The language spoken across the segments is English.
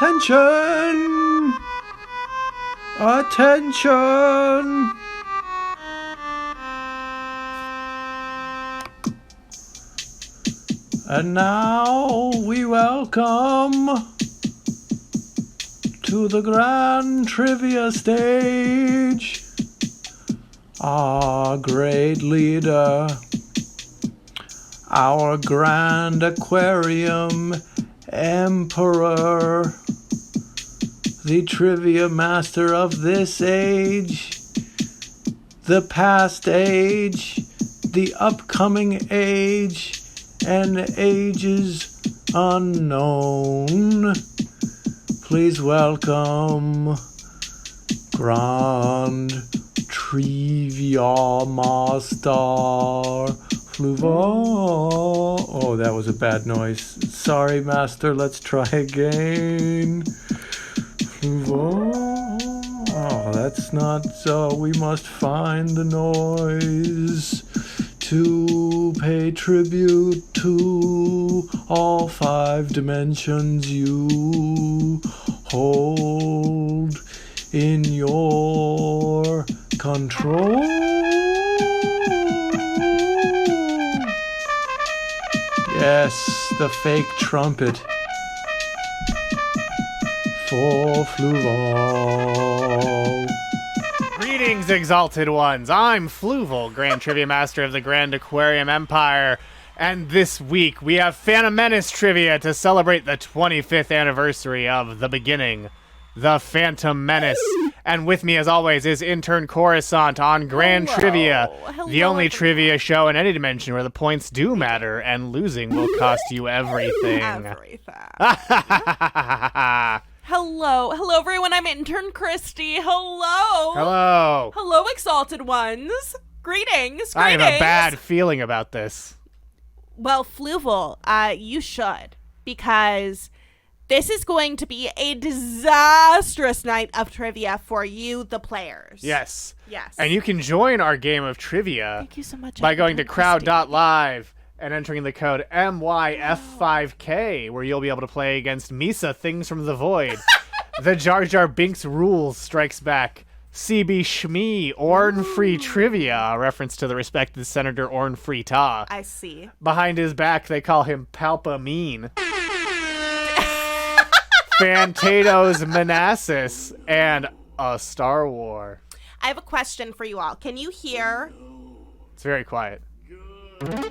Attention! Attention! And now we welcome to the grand trivia stage our great leader, our grand Aquarium Emperor, the trivia master of this age, the past age, the upcoming age, and ages unknown. Please welcome Grand Triviamaster Fluval. Oh, that was a bad noise. Sorry, Master. Let's try again. Fluval. Oh, that's not so. We must find the noise to pay tribute to all 5 dimensions you hold in your control. Yes, the fake trumpet for Fluval. Greetings, exalted ones. I'm Fluval, Grand Trivia Master of the Grand Aquarium Empire, and this week we have Phantom Menace trivia to celebrate the 25th anniversary of the beginning, the Phantom Menace. And with me, as always, is Intern Kristie on Grand Trivia, the only trivia show in any dimension where the points do matter and losing will cost you everything. Hello everyone, I'm Intern Kristie. Hello, exalted ones. Greetings. I have a bad feeling about this. Well, Fluval, you should, because this is going to be a disastrous night of trivia for you, the players. Yes. Yes. And you can join our game of trivia Thank you so much, by going to Intern crowd.live and entering the code MYF5K, where you'll be able to play against Misa, Things from the Void, the Jar Jar Binks Rules Strikes Back, CB Shmee, Orn Free Trivia, a reference to the respected Senator Orn Free Ta. I see. Behind his back, they call him Palpamine. Phantom Menace, and a Star War. I have a question for you all. Can you hear? It's very quiet.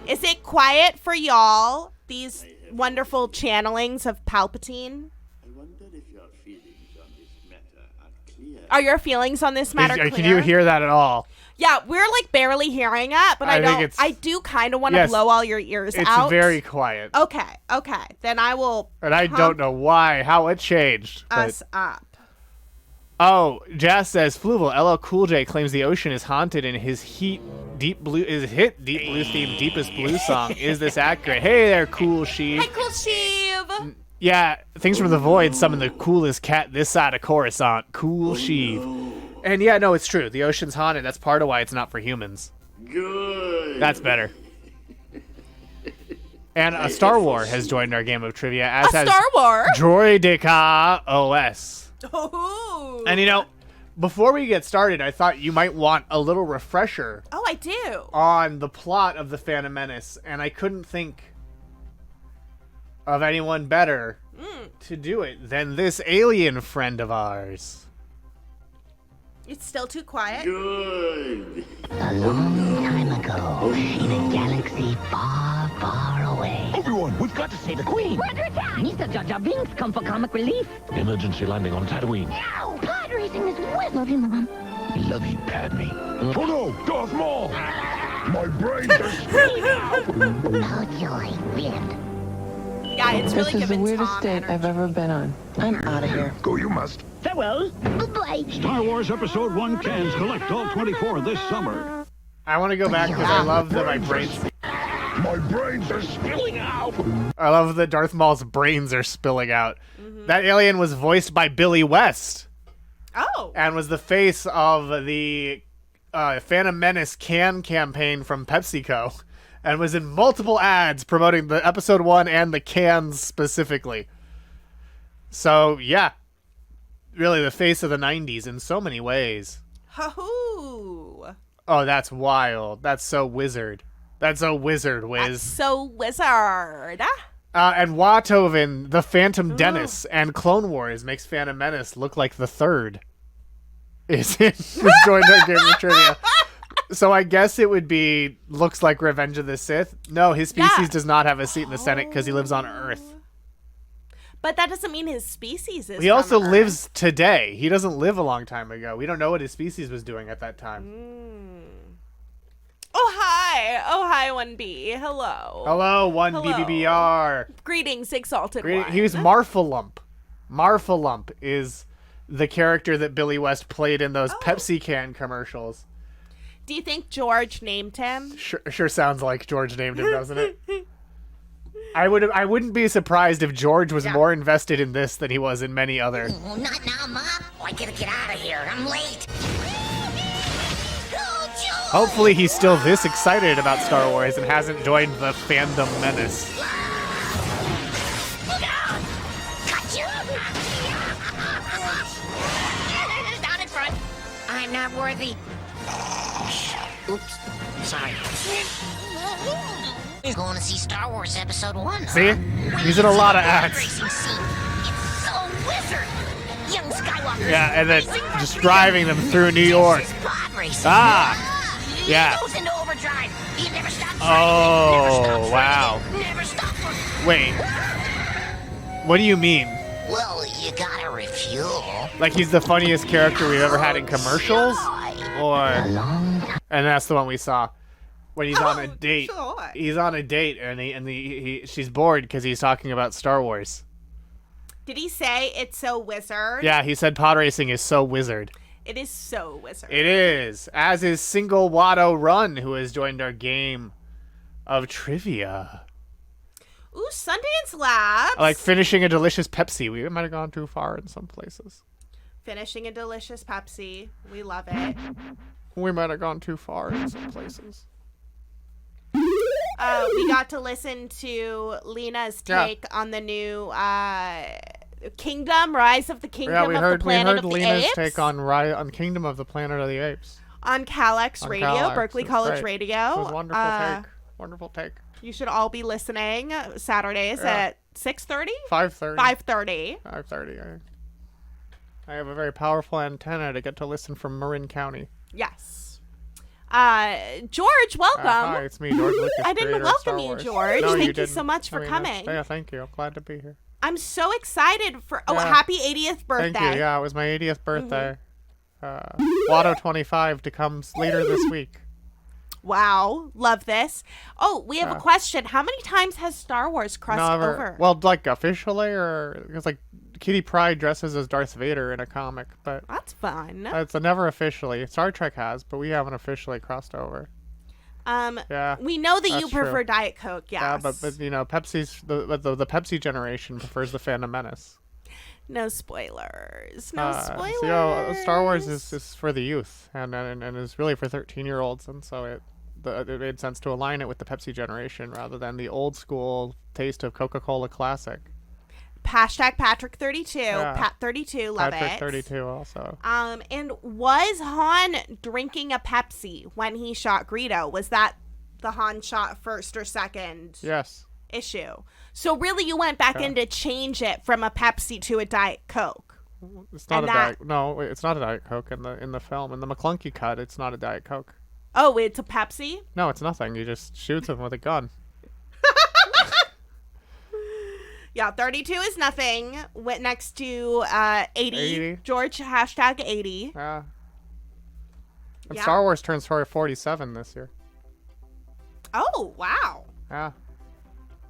Is it quiet for y'all, these wonderful channelings of Palpatine? I wonder if your feelings on this matter are clear. Are your feelings on this matter clear? Can you hear that at all? Yeah, we're like barely hearing it, but I do kind of want to blow all your ears out. It's very quiet. Okay. Then I will. And I don't know how it changed. Us up. Oh, Jazz says Fluval, LL Cool J claims the ocean is haunted in his Deep Blue theme Deepest Blue song. Is this accurate? Hey there, Cool Sheev. Hi, Cool Sheev. Yeah, Things from the Void summoned the coolest cat this side of Coruscant, Cool Sheev. And yeah, no, it's true. The ocean's haunted. That's part of why it's not for humans. Good. That's better. And a Star War has joined our game of trivia, as has Star War? Droidica OS. Oh. And before we get started, I thought you might want a little refresher. Oh, I do. On the plot of the Phantom Menace, and I couldn't think of anyone better to do it than this alien friend of ours. It's still too quiet. Good. A long time ago, in a galaxy far, far away. Everyone, we've got to save the Queen. We're under attack! Mr. Jar Jar Binks come for comic relief. Emergency landing on Tatooine. No! Pod racing is wizard in the room. Love you, Padme. Oh no, Darth Maul! My brains are spilling out! Oh, joy, wind. Yeah, it's really This is the giving weirdest Tom date energy. I've ever been on. I'm out of here. Go, you must. Farewell. Bye-bye. Star Wars Episode 1 cans collect all 24 this summer. I want to go back because I love that my brains... My brains are spilling out! I love that Darth Maul's brains are spilling out. That alien was voiced by Billy West. Oh. And was the face of the Phantom Menace can campaign from PepsiCo. And was in multiple ads promoting the episode 1 and the cans specifically. So, yeah. Really the face of the 90s in so many ways. Ho-hoo. Oh, that's wild. That's so wizard. That's so wizard, Wiz. That's so wizard. And Watoven, the Phantom Menace, and Clone Wars makes Phantom Menace look like the third. Is joined our game of trivia. So I guess it would be looks like Revenge of the Sith. No, his species does not have a seat in the Senate because he lives on Earth. But that doesn't mean his species is. He also from Earth. lives today. He doesn't live a long time ago. We don't know what his species was doing at that time. Oh hi 1B. Hello. Hello, 1BBBR. Greetings, exalted one. He was Marfalump. Marfalump is the character that Billy West played in those Pepsi can commercials. Do you think George named him? Sure sounds like George named him, doesn't it? I wouldn't be surprised if George was more invested in this than he was in many other. Oh, not now, Mom. Oh, I gotta get out of here. I'm late. Hopefully he's still this excited about Star Wars and hasn't joined the Phantom Menace. Look out! Got you! Down in front. I'm not worthy. Oops. Sorry. Going to see Star Wars Episode 1. See? He's in a lot of acts. Racing scene. It's so wizard. Young Skywalker. Yeah, and then just driving them through New York. Pod racing. Yeah. He goes into overdrive. He never stops. Oh, wow. Never stops. Wait. What do you mean? Well, you gotta refuel. Like he's the funniest character we've ever had in commercials? Or... And that's the one we saw. When he's on a date. Sure. He's on a date and she's bored because he's talking about Star Wars. Did he say it's so wizard? Yeah, he said pod racing is so wizard. It is so wizard. It is. As is Single Watto Run, who has joined our game of trivia. Ooh, Sundance Labs. Like finishing a delicious Pepsi. We might have gone too far in some places. Finishing a delicious Pepsi. We love it. We might have gone too far in some places. We got to listen to Lena's take on the new Kingdom, Rise of the Kingdom of the Planet of the Lena's Apes. take on Kingdom of the Planet of the Apes. On Calex Radio, Calex. Berkeley It was College great. Radio. It was a wonderful take. Wonderful take. You should all be listening Saturdays at 6:30? 5:30. 5:30. 5:30. I have a very powerful antenna to get to listen from Marin County. Yes. George, welcome. Hi, it's me, George Lucas. I didn't creator of welcome Star you, Wars. George. No, Thank you so much for coming. Yeah, thank you. I'm glad to be here. I'm so excited for. Oh, Yeah. happy 80th birthday! Thank you. Yeah, it was my 80th birthday. Watto 25 to come later this week. Wow, love this. Oh, we have a question. How many times has Star Wars crossed over? Well, like officially, or it's like Kitty Pryde dresses as Darth Vader in a comic, but That's fun. it's never officially. Star Trek has, but we haven't officially crossed over. Yeah. We know that you That's true. prefer Diet Coke. Yes. Yeah, but you know, Pepsi's the Pepsi generation prefers the Phantom Menace. No spoilers. No spoilers. So, you know, Star Wars is for the youth, and is really for 13-year-olds, and so it made sense to align it with the Pepsi generation rather than the old school taste of Coca-Cola Classic. Hashtag Patrick32. Yeah. Pat32. Love Patrick it. 32 also. And was Han drinking a Pepsi when he shot Greedo? Was that the Han shot first or second Yes. issue? So really, you went back in to change it from a Pepsi to a Diet Coke. It's not And a that- Diet. No, it's not a Diet Coke in the film. In the McClunky cut, it's not a Diet Coke. Oh, it's a Pepsi? No, it's nothing. You just shoots him with a gun. Yeah, 32 is nothing. Went next to 80. 80. George, hashtag 80. Yeah. And Yeah. Star Wars turns 47 this year. Oh, wow. Yeah.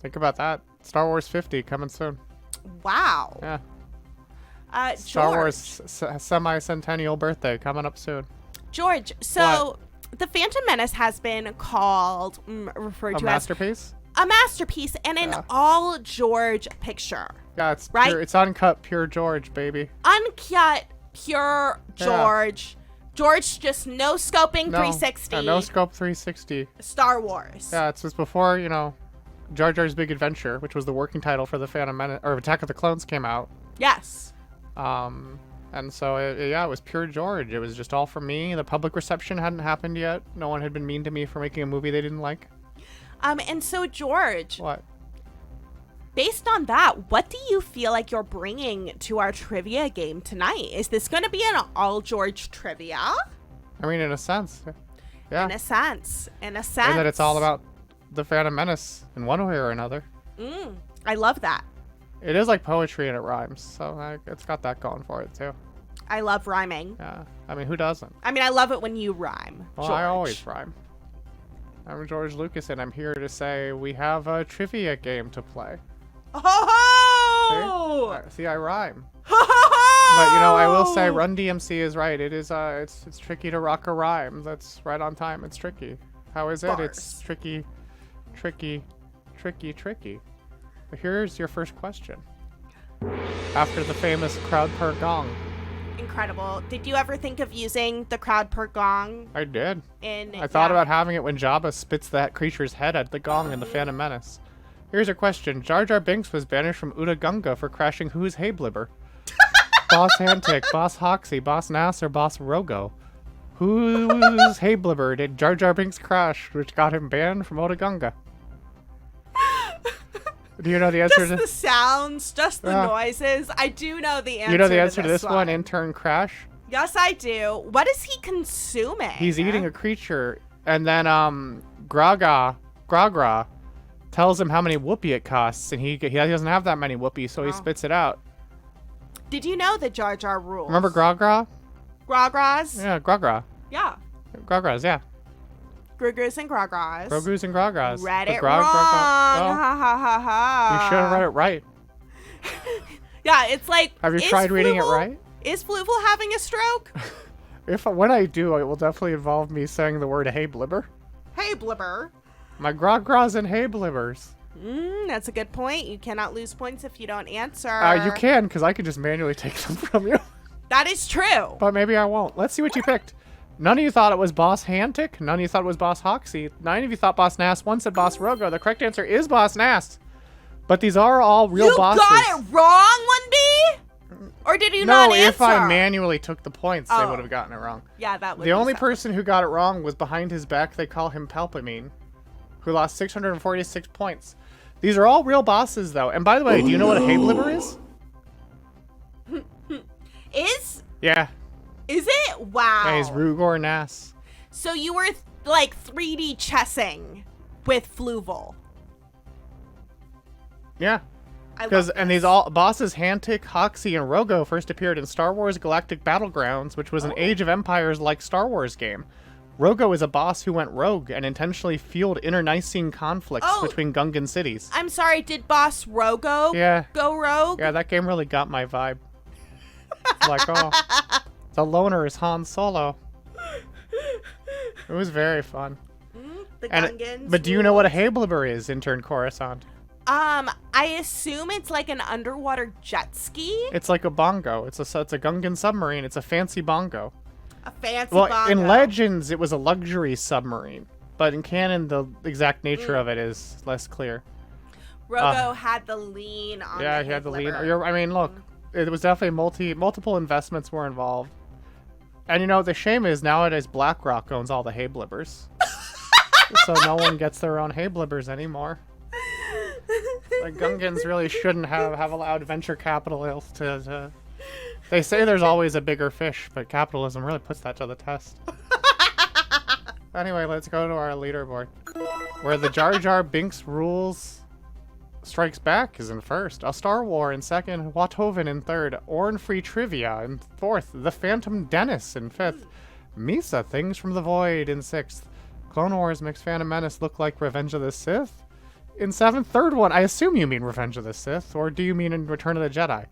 Think about that. Star Wars 50 coming soon. Wow. Yeah. George, Star Wars semi-centennial birthday coming up soon. George, so the Phantom Menace has been called, referred A to masterpiece? as a masterpiece and an all George picture. Yeah, it's Right? pure, it's uncut, pure George, baby. Uncut, pure George. George just no scoping 360. No scope 360. Star Wars. Yeah, it's just before, you know, Jar Jar's Big Adventure, which was the working title for the Phantom Menace, or Attack of the Clones came out. Yes. And so, it was pure George. It was just all for me. The public reception hadn't happened yet. No one had been mean to me for making a movie they didn't like. And so, George, What? based on that, what do you feel like you're bringing to our trivia game tonight? Is this going to be an all George trivia? I mean, in a sense. Yeah. In a sense. In a sense. And that it's all about the Phantom Menace in one way or another. I love that. It is like poetry and it rhymes. So it's got that going for it, too. I love rhyming. Yeah. I mean, who doesn't? I mean, I love it when you rhyme. Well, George. I always rhyme. I'm George Lucas, and I'm here to say we have a trivia game to play. Oh! See, I rhyme. Oh! But, you know, I will say Run DMC is right. It is, it's tricky to rock a rhyme. That's right on time. It's tricky. How is it? Bars. It's tricky, tricky, tricky, tricky. But here's your first question. After the famous crowd per gong. Incredible. Did you ever think of using the crowd per gong? I did. I I thought about having it when Jabba spits that creature's head at the gong in the Phantom Menace. Here's a question. Jar Jar Binks was banished from Utagunga for crashing whose hay blibber? Boss Hantic, Boss Hoxie, Boss Nass, or Boss Rogo? Whose hay blibber did Jar Jar Binks crash, which got him banned from Utagunga? Do you know the answer Just to the sounds, just the Yeah. noises. I do know the answer. You know the answer to this one. one, Intern Crash? Yes, I do. What is he consuming? He's eating a creature, and then Gragra tells him how many whoopee it costs, and he doesn't have that many whoopee, so he spits it out. Did you know the Jar Jar rules? Remember Gragra? Grogras? Yeah, Gragra. Yeah. Grogras, yeah. Grogras and Grogras. Grogus and Grogras. Read But it wrong. Ha Well, ha ha ha. you should have read it right. Yeah, it's like. Have you is tried reading it Fluval- right? Is Fluval having a stroke? When I do, it will definitely involve me saying the word hey blibber. Hey, Blibber. My Grogras and hey blibbers. That's a good point. You cannot lose points if you don't answer. You can, because I can just manually take them from you. That is true. But maybe I won't. Let's see what you picked. None of you thought it was Boss Hantic. None of you thought it was Boss Hoxie. 9 of you thought Boss Nass. 1 said Boss Rogo. The correct answer is Boss Nass. But these are all real You bosses. got it wrong, 1B? Or did you not No, answer? if I manually took the points, they Oh. would have gotten it wrong. Yeah, that would The be only sad. person who got it wrong was behind his back. They call him Palpamine, who lost 646 points. These are all real bosses, though. And by the way, do you know what a hay blibber is? Yeah. Is it? Wow. Yeah, he's Rugor Nass. So you were like 3D chessing with Fluval. Yeah. I love Because and this. these all bosses Hantic, Hoxie, and Rogo first appeared in Star Wars Galactic Battlegrounds, which was an Age of Empires like Star Wars game. Rogo is a boss who went rogue and intentionally fueled internecine conflicts Oh. between Gungan cities. I'm sorry, did Boss Rogo Yeah. go rogue? Yeah, that game really got my vibe. It's like, oh, the loner is Han Solo. It was very fun. The And Gungans. but do you know what a hay blibber is, Intern Coruscant? I assume it's like an underwater jet ski. It's like a bongo. It's a Gungan submarine. It's a fancy bongo. A fancy Well, bongo. in Legends, it was a luxury submarine, but in canon, the exact nature of it is less clear. Rogo had the lean on Yeah, the he had the lead. liver. I mean, look, it was definitely multiple investments were involved. And you know, the shame is nowadays BlackRock owns all the hay blibbers. So no one gets their own hay blibbers anymore. Like, Gungans really shouldn't have allowed venture capitalists to... They say there's always a bigger fish, but capitalism really puts that to the test. Anyway, let's go to our leaderboard. Where the Jar Jar Binks rules strikes back is in first. A Star War in second. Wathoven in third. Orin Free Trivia in fourth. The Phantom Menace in fifth. Misa Things from the Void in sixth. Clone Wars makes Phantom Menace look like Revenge of the Sith in seventh. Third one, I assume you mean Revenge of the Sith, or do you mean in Return of the Jedi?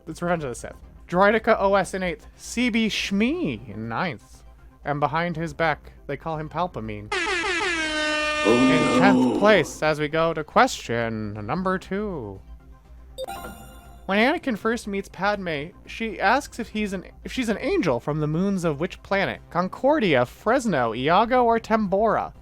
It's Revenge of the Sith. Droidica OS in 8th. CB Shmee in 9th. And behind his back, they call him Palpamine. In 10th place, as we go to question number 2. When Anakin first meets Padme, she asks if she's an angel from the moons of which planet? Concordia, Fresno, Iago, or Tambora?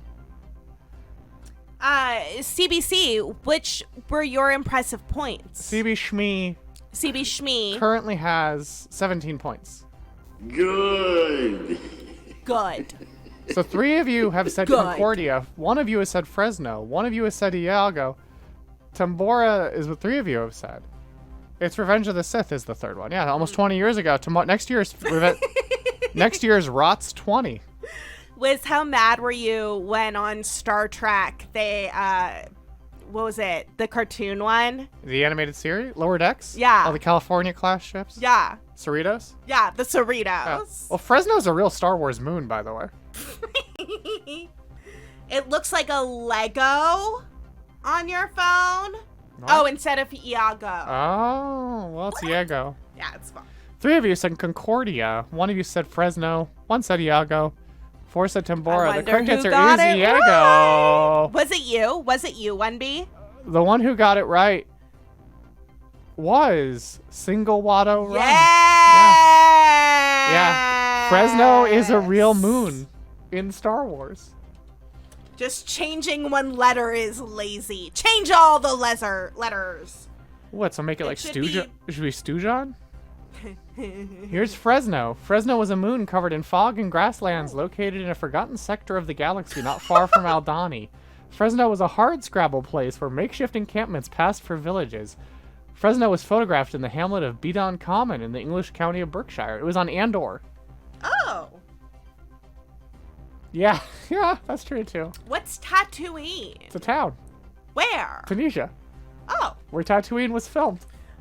CBC, which were your impressive points? CB Shmee CB Shmee. currently has 17 points. Good. Good. So 3 of you have said Good. Concordia. 1 of you has said Fresno. 1 of you has said Iago. Tambora is what 3 of you have said. It's Revenge of the Sith is the 3rd one. Yeah, almost 20 years ago. Next year's next year's ROTS 20. Wiz, how mad were you when on Star Trek they what was it? The cartoon one? The animated series? Lower Decks? Yeah. All the California class ships? Yeah. Cerritos? Yeah, the Cerritos. Yeah. Well, Fresno's a real Star Wars moon, by the way. It looks like a Lego on your phone. What? Oh, instead of Iago. Oh, well, it's Iago. Yeah, it's fun. 3 of you said Concordia. 1 of you said Fresno. 1 said Iago. 4 said Tambora. The wonder correct who answer got is it Iago. Was it you? Was it you, 1B? The one who got it right was Single Watto Run. Yeah. Yeah. Fresno is a real moon in Star Wars. Just changing one letter is lazy. Change all the letters. What, so make it like should Stooge? Should we Stooge Here's Fresno. Fresno was a moon covered in fog and grasslands located in a forgotten sector of the galaxy not far from Aldani. Fresno was a hard-scrabble place where makeshift encampments passed for villages. Fresno was photographed in the hamlet of Bedon Common in the English county of Berkshire. It was on Andor. Oh. Yeah, yeah, that's true too. What's Tatooine? It's a town. Where? Tunisia, Oh. where Tatooine was filmed.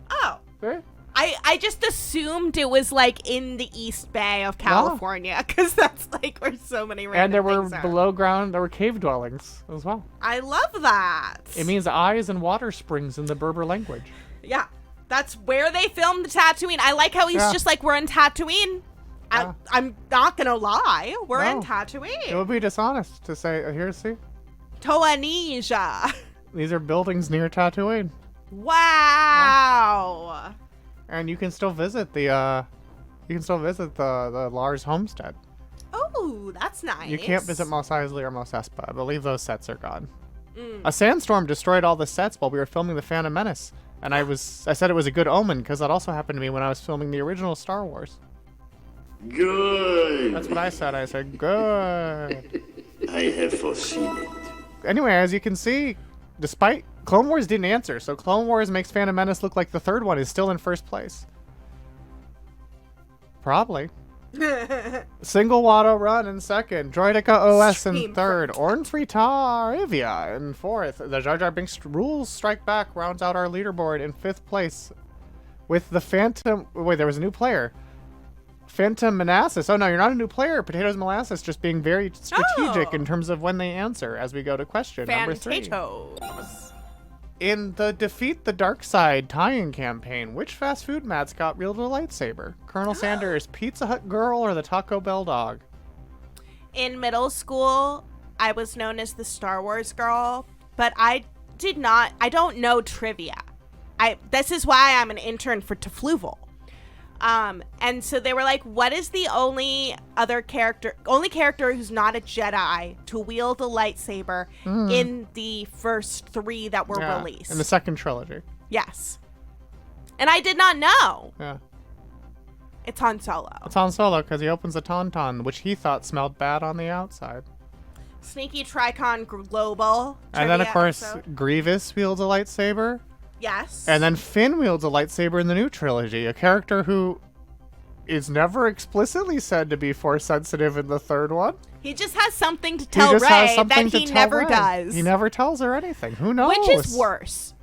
Oh. Eh? I just assumed it was like in the East Bay of California because that's like where so many random And there were things are. below ground, there were cave dwellings as well. I love that. It means eyes and water springs in the Berber language. Yeah. That's where they filmed Tatooine. I like how he's Yeah. just like, we're in Tatooine. Yeah. I'm not gonna lie. We're in No. Tatooine. It would be dishonest to say, here, see? Toanesia. These are buildings near Tatooine. Wow. And you can still visit the Lars homestead. Oh, that's nice. You can't visit Mos Eisley or Mos Espa. I believe those sets are gone. A sandstorm destroyed all the sets while we were filming the Phantom Menace. And I said it was a good omen because that also happened to me when I was filming the original Star Wars. Good. That's what I said. I said, good. I have foreseen it. Anyway, as you can see, despite Clone Wars didn't answer, so Clone Wars makes Phantom Menace look like the 3rd one is still in 1st place. Probably. Single Watto Run in 2nd, Droidica OS in Scream 3rd, Orange Rivia in 4th. The Jar Jar Binks Rules Strike Back rounds out our leaderboard in 5th place with the Phantom. Wait, there was a new player. Phantom Menace. Oh no, you're not a new player. Potatoes Molasses just being very strategic in terms of when they answer as we go to question number 3. Fantatos. In the Defeat the Dark Side tie-in campaign, which fast food mascot wielded a lightsaber? Colonel Sanders, Pizza Hut Girl, or the Taco Bell Dog? In middle school, I was known as the Star Wars girl, but I don't know trivia. This is why I'm an intern for Fluval. And so they were like, what is the only character who's not a Jedi to wield a lightsaber in the first 3 that were released? In the 2nd trilogy. Yes. And I did not know. Yeah. It's Han Solo. It's Han Solo because he opens a tauntaun, which he thought smelled bad on the outside. Sneaky Tricon Global. And then, of trivia course, episode. Grievous wields a lightsaber. Yes. And then Finn wields a lightsaber in the new trilogy, a character who is never explicitly said to be force sensitive in the 3rd one. He just has something to He tell just has Rey something that to he tell never Rey. does. He never tells her anything. Who knows? Which is worse?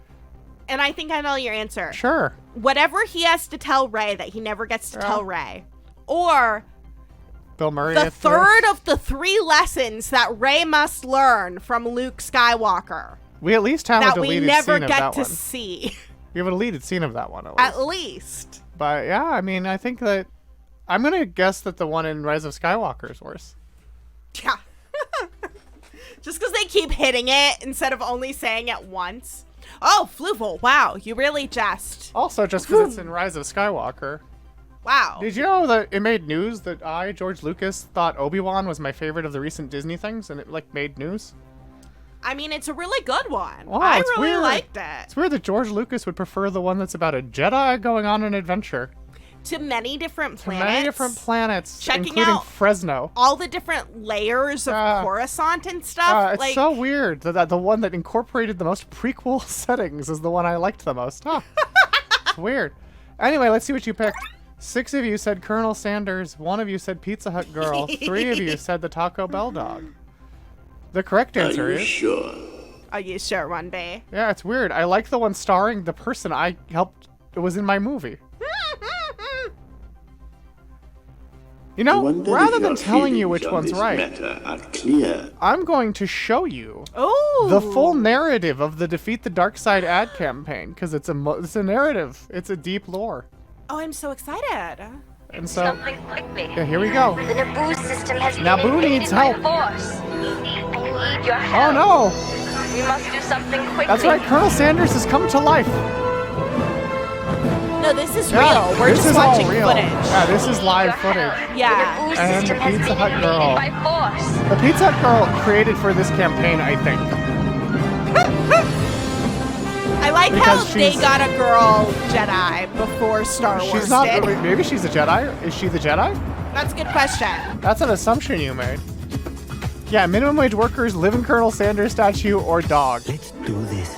And I think I know your answer. Sure. Whatever he has to tell Rey that he never gets to tell Rey. Or Bill Murray. the 3rd of the 3 lessons that Rey must learn from Luke Skywalker. We at least have a That we deleted never scene of get that to one. see. We have a deleted scene of that one At least. But yeah, I mean, I think that I'm gonna guess that the one in Rise of Skywalker is worse. Yeah. Just because they keep hitting it instead of only saying it once. Oh, Fluval. Wow, you really just. Also, just because it's in Rise of Skywalker. Wow. Did you know that it made news that George Lucas, thought Obi-Wan was my favorite of the recent Disney things, and it like made news? I mean, it's a really good one. Wow, I it's really weird. liked it. It's weird that George Lucas would prefer the one that's about a Jedi going on an adventure. To many different To planets. many different planets, Checking including out Fresno. all the different layers of Coruscant and stuff. It's so weird that the one that incorporated the most prequel settings is the one I liked the most. Huh. It's weird. Anyway, let's see what you picked. 6 of you said Colonel Sanders. 1 of you said Pizza Hut Girl. 3 of you said the Taco Bell dog. The correct answer is... Sure. Are you sure, One Bay? Yeah, it's weird. I like the one starring the person I helped. It was in my movie. You know, rather than telling you which one's right, I'm going to show you the full narrative of the Defeat the Dark Side ad campaign, because it's a narrative. It's a deep lore. Oh, I'm so excited. And so, yeah, here we go. The Naboo system has Naboo needs help. Force. I need your Oh help. no! We must do something quickly. That's right, Colonel Sanders has come to life. No, this is Yeah, real. We're this just is all watching real. footage. Yeah, this is live footage. Yeah. The Naboo And system the has Pizza been Hut invaded Girl. by force. The Pizza Hut Girl created for this campaign, I think. I like Because how they she's- got a girl Jedi before Star Wars She's not. did. Maybe she's a Jedi. Is she the Jedi? That's a good question. That's an assumption you made. Yeah, minimum wage workers, live in Colonel Sanders statue, or dog. Let's do this.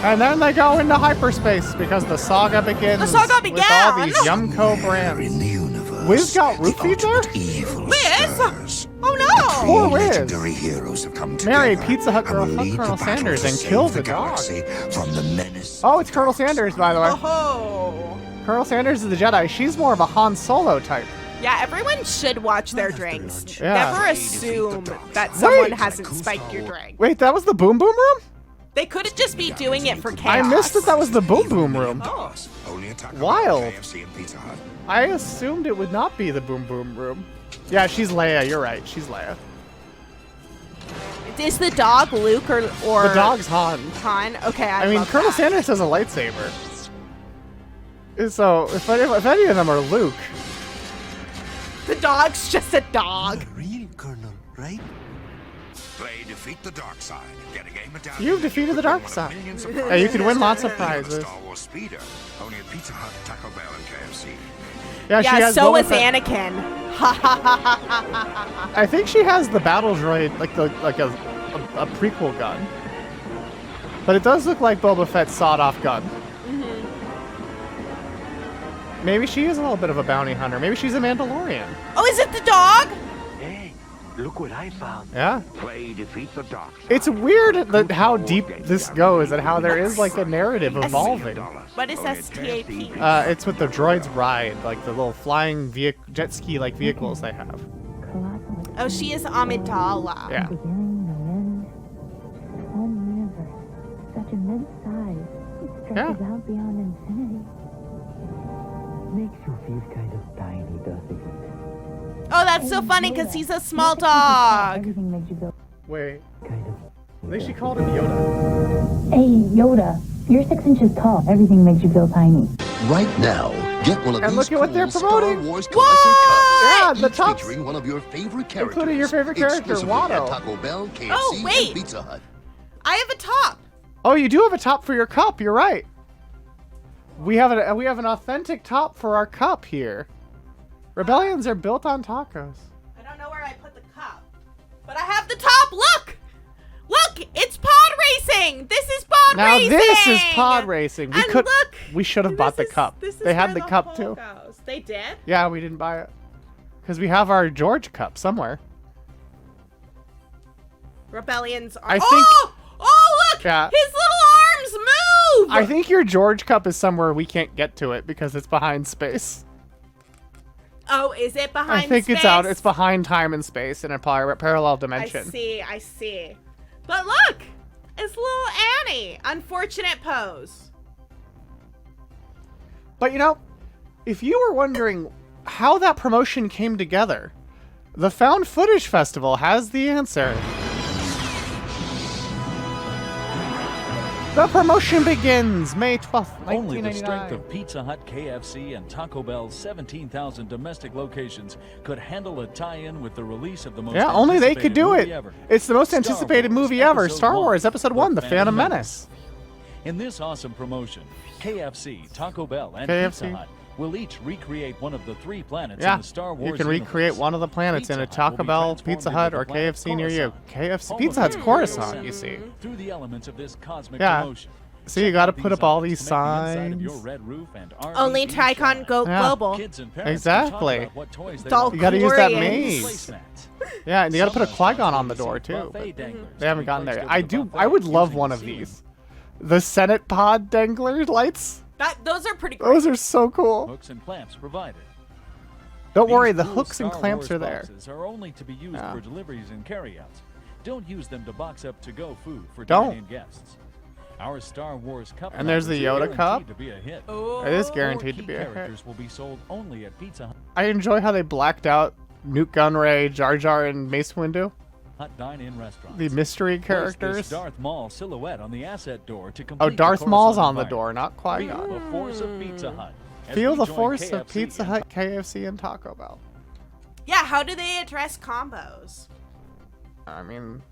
And then they go into hyperspace because the saga begins. The saga With all these began! Yumco brands. In the universe, Wiz got the roofied there? ultimate evil Wiz? stirs. Oh no! Poor Three Wiz. legendary heroes have come together Mary, Pizza Hut and Girl, will fuck lead Colonel the battle Sanders to and save kill the the dog. galaxy from the menace. Oh, it's Colonel Sanders, by the way. Oh. Colonel Sanders is the Jedi. She's more of a Han Solo type. Yeah, everyone should watch their drinks. Yeah. Never assume that someone hasn't spiked your drink. Wait, that was the Boom Boom Room? They could just be doing it for chaos. I missed that was the Boom Boom Room. Oh. Only at Taco Bell, Wild. KFC, and Pizza Hut. I assumed it would not be the Boom Boom Room. Yeah, she's Leia. You're right. She's Leia. Is the dog Luke or The dog's Han. Han? Okay, I mean, love Colonel that. Sanders has a lightsaber. So, if any of them are Luke, The dog's just a dog. Real Colonel, right? Play Defeat the Dark Side. Get a game of Dallas. You've defeated the dark side. Yeah, you can win lots of prizes. Star Wars speeder. Only at Pizza Hut, Taco Bell, and KFC. Yeah, she Yeah, has so Boba is Fett. Anakin. Ha ha ha ha ha. I think she has the battle droid, like a prequel gun. But it does look like Boba Fett's sawed-off gun. Maybe she is a little bit of a bounty hunter. Maybe she's a Mandalorian. Oh, is it the dog? Hey, look what I found. Yeah. Play Defeat the Dark Side. It's weird that how deep this goes and how there is like a narrative evolving. What is STAP? It's what the droids ride, like the little flying jet ski like vehicles they have. Oh, she is Amidala. Yeah. Such immense size. It stretches out beyond infinity. Makes you feel kind of tiny, doesn't it? Oh, that's so funny because he's a small dog. Everything makes you go. Wait. Kind of. At least she called him Yoda. Hey, Yoda, you're 6 inches tall. Everything makes you feel tiny. Right now, get one of And these look at what they're cool promoting. Star Wars collector cups. Yeah, the Each tops. featuring one of your favorite characters. Including your favorite character, Exclusively at Watto. Taco Bell, KFC, Oh, wait. and Pizza Hut. I have a top. Oh, you do have a top for your cup. You're right. We have an authentic top for our cup here. Rebellions are built on tacos. I don't know where I put the cup, but I have the top. Look, look, it's pod racing. This is pod Now racing. this is pod racing. And look, We should have bought the cup. This is They had where the cup pole too. goes. They did. Yeah, we didn't buy it because we have our George cup somewhere. Rebellions are. I think- Oh, look! Yeah. His little arms move. I think your George cup is somewhere we can't get to it because it's behind space. Oh, is it behind? I think it's space? out. It's behind time and space in a parallel dimension. I see. I see. But look, it's little Annie. Unfortunate pose. But you know, if you were wondering how that promotion came together, the Found Footage Festival has the answer. The promotion begins May 12th, Only the strength 1999. of Pizza Hut, KFC, and Taco Bell's 17,000 domestic locations could handle a tie-in with the release of the most Yeah, only they could anticipated do movie it. ever. It's the most Star anticipated Wars movie ever. Episode Star 1, Wars Episode 1, The Phantom Menace. Menace. In this awesome promotion, KFC, Taco Bell, and KFC. Pizza Hut will each recreate one of the 3 planets Yeah, in the Star Wars you can recreate universe. one of the planets in a Pizza Hut will Taco be Bell, transformed Pizza into Hut, the or planet KFC near you. Coruscant. KFC, Home Pizza of Hut's the Coruscant, you see. Through the elements of this cosmic Yeah. promotion. See, you got to Check out put these up all items these to make the inside of signs. your red roof and RV Only beam Tricon shine. Go Yeah. Global. Kids and parents Exactly. can talk about what toys they Dull want. You got to use that Glorians. maze. Yeah, and you got to put a Qui-Gon on the door too. but they haven't gotten there. I would love one of these. The Senate Pod Dangler lights. Those are pretty cool. Those are so cool. Hooks and clamps provided. Don't worry, the These cool hooks and Star clamps Wars are there. boxes are only to be used Yeah. for deliveries and carryouts. Don't use them to box up to-go food for Don't. dine-in guests. Our Star Wars cup And there's the numbers are Yoda cup. guaranteed to be a hit. It is guaranteed to Key be a hit. characters will be sold only at Pizza Hut. I enjoy how they blacked out Newt Gunray, Jar Jar, and Mace Windu. Dine-in restaurants. The mystery Place characters. this Darth Maul silhouette on the asset door to complete Oh, the Darth Maul's Coruscant on the environment. door, not Feel Qui-Gon. the force of Pizza Hut. as Feel we the join force of KFC Pizza and Hut, KFC, and Taco Bell. Yeah, how do they address combos? I mean,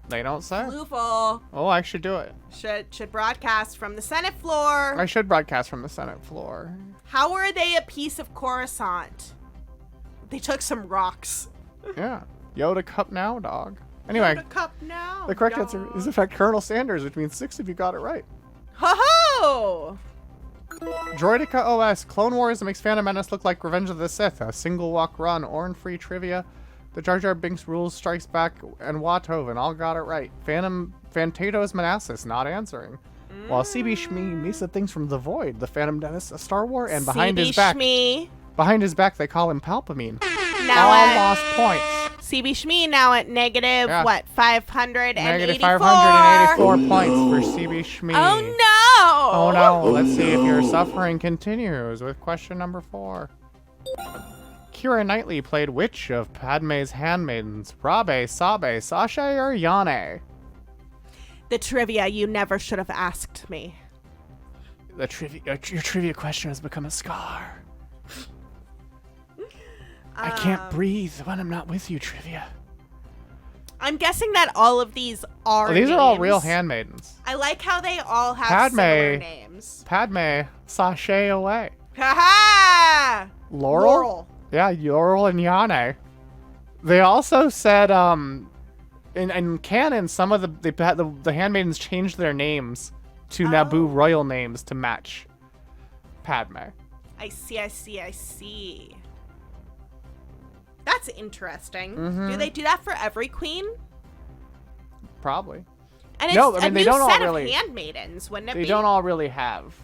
they don't say. Fluval Oh, I should do it. should broadcast from the Senate floor. I should broadcast from the Senate floor. How are they a piece of Coruscant? They took some rocks. Yeah. Yoda cup now, dog. Anyway, Yoda cup now. the correct dog. answer is in fact Colonel Sanders, which means 6 if you got it right. Ho ho! Droidica OS, Clone Wars makes Phantom Menace look like Revenge of the Sith, a single walk run, Orin-free trivia. The Jar Jar Binks rules strikes back, and Wathoven all got it right. Fantato's Manassas not answering. While CB Shmee meets the things from the Void, the Phantom Menace, a Star Wars, and behind his back, Shmee. behind his back they call him Palpamine. Now all at lost points. CB Shmee now at negative Yeah. what 584. Negative 584 points for CB Shmee. Oh no! Oh no, let's see if your suffering continues with question number 4. Keira Knightley played which of Padme's handmaidens? Rabe, Sabe, Sasha, or Yane? The trivia you never should have asked me. The your trivia question has become a scar. I can't breathe when I'm not with you, trivia. I'm guessing that all of these are Oh, these are all names. real handmaidens. I like how they all have Padme. similar names. Padme, sashay away. Ha Laurel? Yeah, Laurel and Yane. They also said, in canon, some of the handmaidens changed their names to Naboo royal names to match Padme. I see. That's interesting. Mhm. Do they do that for every queen? Probably. And it's No, I mean, a they new don't all set really- of handmaidens, wouldn't it They be? don't all really have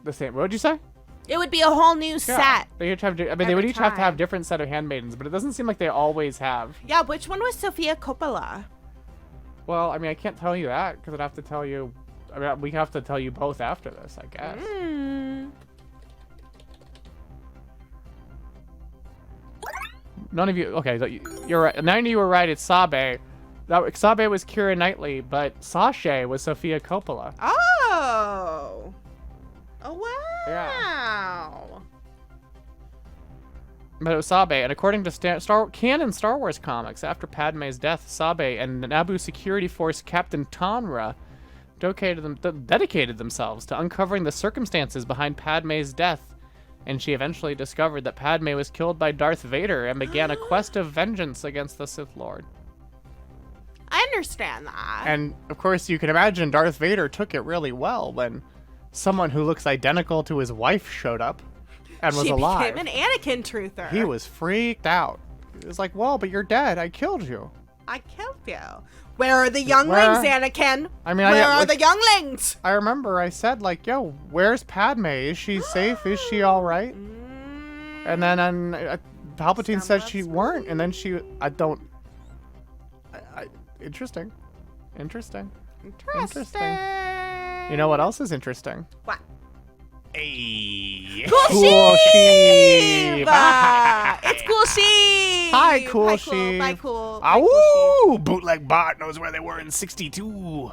the same. What would you say? It would be a whole new set. They each have. I mean, they would every each have to have time. different set of handmaidens, but it doesn't seem like they always have. Yeah, which one was Sofia Coppola? Well, I mean, I can't tell you that because I'd have to tell you. I mean, we have to tell you both after this, I guess. None of you. Okay, so you're right. None of you were right. It's Sabe. Sabe was Keira Knightley, but Sashay was Sofia Coppola. Oh. Oh, wow. But it was Sabe, and according to canon Star Wars comics, after Padme's death, Sabe and Naboo security force Captain Tonra dedicated themselves to uncovering the circumstances behind Padme's death, and she eventually discovered that Padme was killed by Darth Vader and began a quest of vengeance against the Sith Lord. I understand that. And, of course, you can imagine Darth Vader took it really well when someone who looks identical to his wife showed up and was she alive. became an Anakin truther. He was freaked out. He was like, well, but you're dead. I killed you. I killed you. Where are the younglings, Anakin? I mean, Where are the younglings? I remember I said, like, yo, where's Padme? Is she safe? Is she all right? And then Palpatine said she weren't, and then interesting. Interesting. You know what else is interesting? What? Hey. Cool Sheep! Hi, It's Cool Sheep! Cool Sheep. Bye, Cool. Ow! Bootleg bot knows where they were in 62.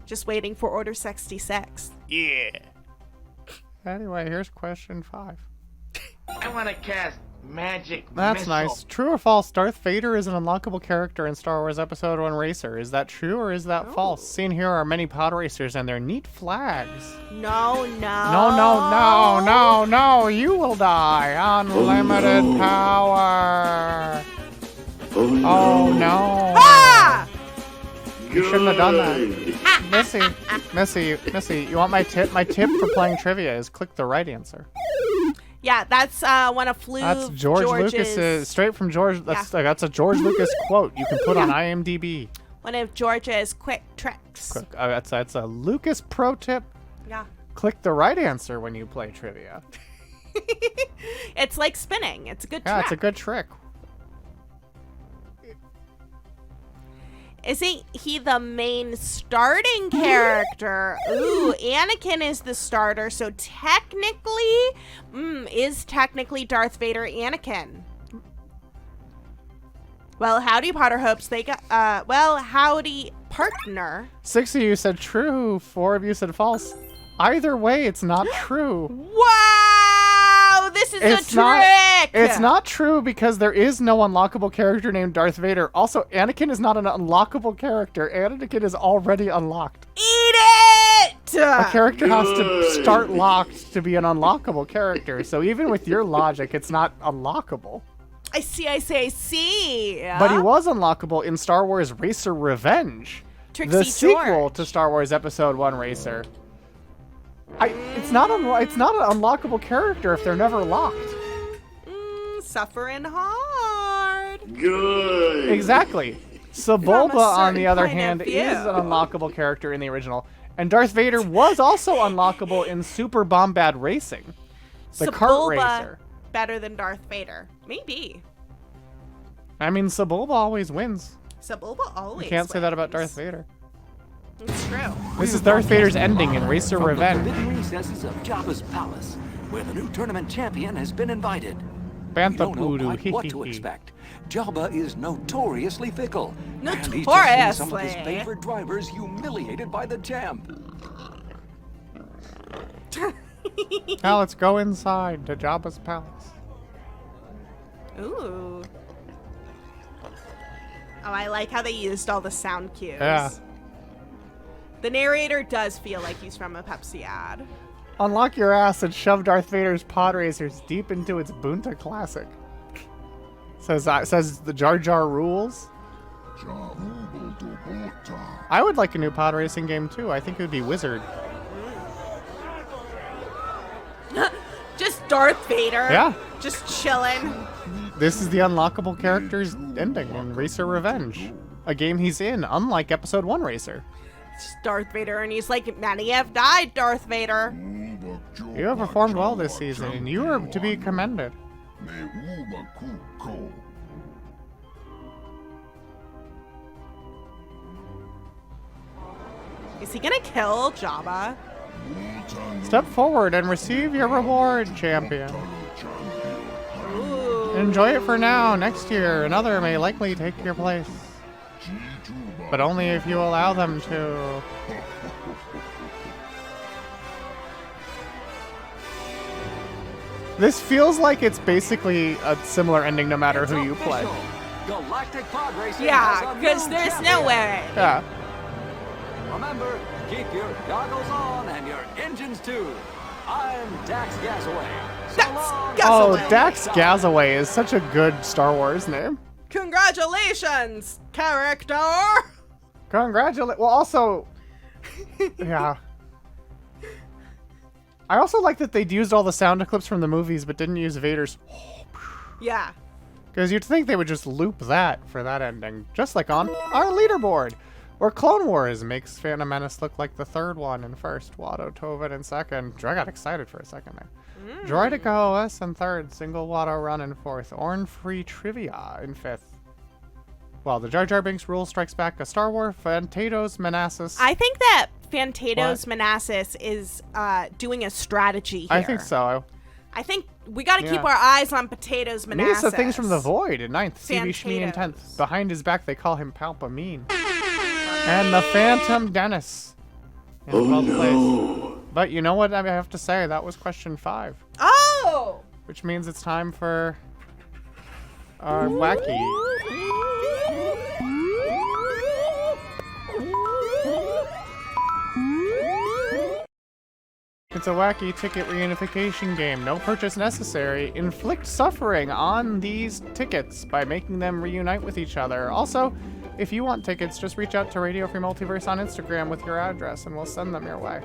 Just waiting for Order 66. Yeah. Anyway, here's question 5. I want to cast magic That's missile. nice. True or false? Darth Vader is an unlockable character in Star Wars Episode 1 Racer. Is that true or is that false? Seen here are many pod racers and their neat flags. No. No. You will die. Unlimited power. Oh no. Ah! You shouldn't have done that. Missy, you want my tip? My tip for playing trivia is click the right answer. Yeah, that's one of That's George Lucas's, straight from George. That's a George Lucas quote you can put on IMDb. One of George's quick tricks. That's a Lucas pro tip. Yeah. Click the right answer when you play trivia. It's like spinning. It's a good trick. Yeah, it's a good trick. Isn't he the main starting character? Ooh, Anakin is the starter, so technically, is technically Darth Vader Anakin? Well, howdy, Potter hopes they got, well, howdy, partner. 6 of you said true, 4 of you said false. Either way, it's not true. Wow, this is a trick! It's not true because there is no unlockable character named Darth Vader. Also, Anakin is not an unlockable character. Anakin is already unlocked. Eat it! A character has to start locked to be an unlockable character. So even with your logic, it's not unlockable. I see. But he was unlockable in Star Wars Racer Revenge, the sequel to Star Wars Episode 1 Racer. It's not an unlockable character if they're never locked. Suffering hard. Good. Exactly. Sebulba, on the other hand, is an unlockable character in the original. And Darth Vader was also unlockable in Super Bombad Racing, the kart racer. Better than Darth Vader. Maybe. I mean, Sebulba always wins. Sebulba always You can't say that about wins. Darth Vader. It's true. This is Darth Vader's ending in Racer Revenge. The forbidden recesses of Jabba's palace, where the new tournament champion has been invited. We don't know quite what to expect. Jabba is notoriously fickle. And he's just seen some of his favorite drivers humiliated by the champ. Now let's go inside to Jabba's palace. Ooh. Oh, I like how they used all the sound cues. Yeah. The narrator does feel like he's from a Pepsi ad. Unlock your ass and shove Darth Vader's pod racers deep into its Bunta Classic. Says the Jar Jar rules. I would like a new pod racing game too. I think it would be Wizard. Just Darth Vader. Yeah. Just chilling. This is the unlockable character's ending in Racer Revenge, a game he's in, unlike Episode 1 Racer. It's Darth Vader, and he's like, many have died, Darth Vader. You have performed well this season, and you are to be commended. Is he gonna kill Jabba? Step forward and receive your reward, champion. Ooh. Enjoy it for now. Next year, another may likely take your place. But only if you allow them to. This feels like it's basically a similar ending no matter who you play. Galactic pod racing. Yeah, because there's no way. Yeah. Remember, keep your goggles on and your engines too. I'm Dax Gasaway. Dax Gasaway is such a good Star Wars name. Congratulations, character. Well, also, yeah. I also like that they used all the sound clips from the movies, but didn't use Vader's. Yeah. Because you'd think they would just loop that for that ending, just like on our leaderboard, where Clone Wars makes Phantom Menace look like the third one in first, Watto Tovin in second. I got excited for a second there. Droidica OS in third, Single Watto Run in fourth, Orn Free Trivia in fifth. Well, the Jar Jar Binks rule strikes back, a Star Wars Phantom Menace. I think that Phantom Menace is doing a strategy here. I think so. I think we got to keep our eyes on Potatoes Menace. Means the things from the void in 9th. CB Shmee in 10th. Behind his back, they call him Palpamine. And the Phantom Menace in 12th place. But you know what I have to say? That was question 5. Oh! Which means it's time for our wacky. It's a wacky ticket reunification game. No purchase necessary. Inflict suffering on these tickets by making them reunite with each other. Also, if you want tickets, just reach out to Radio Free Multiverse on Instagram with your address and we'll send them your way.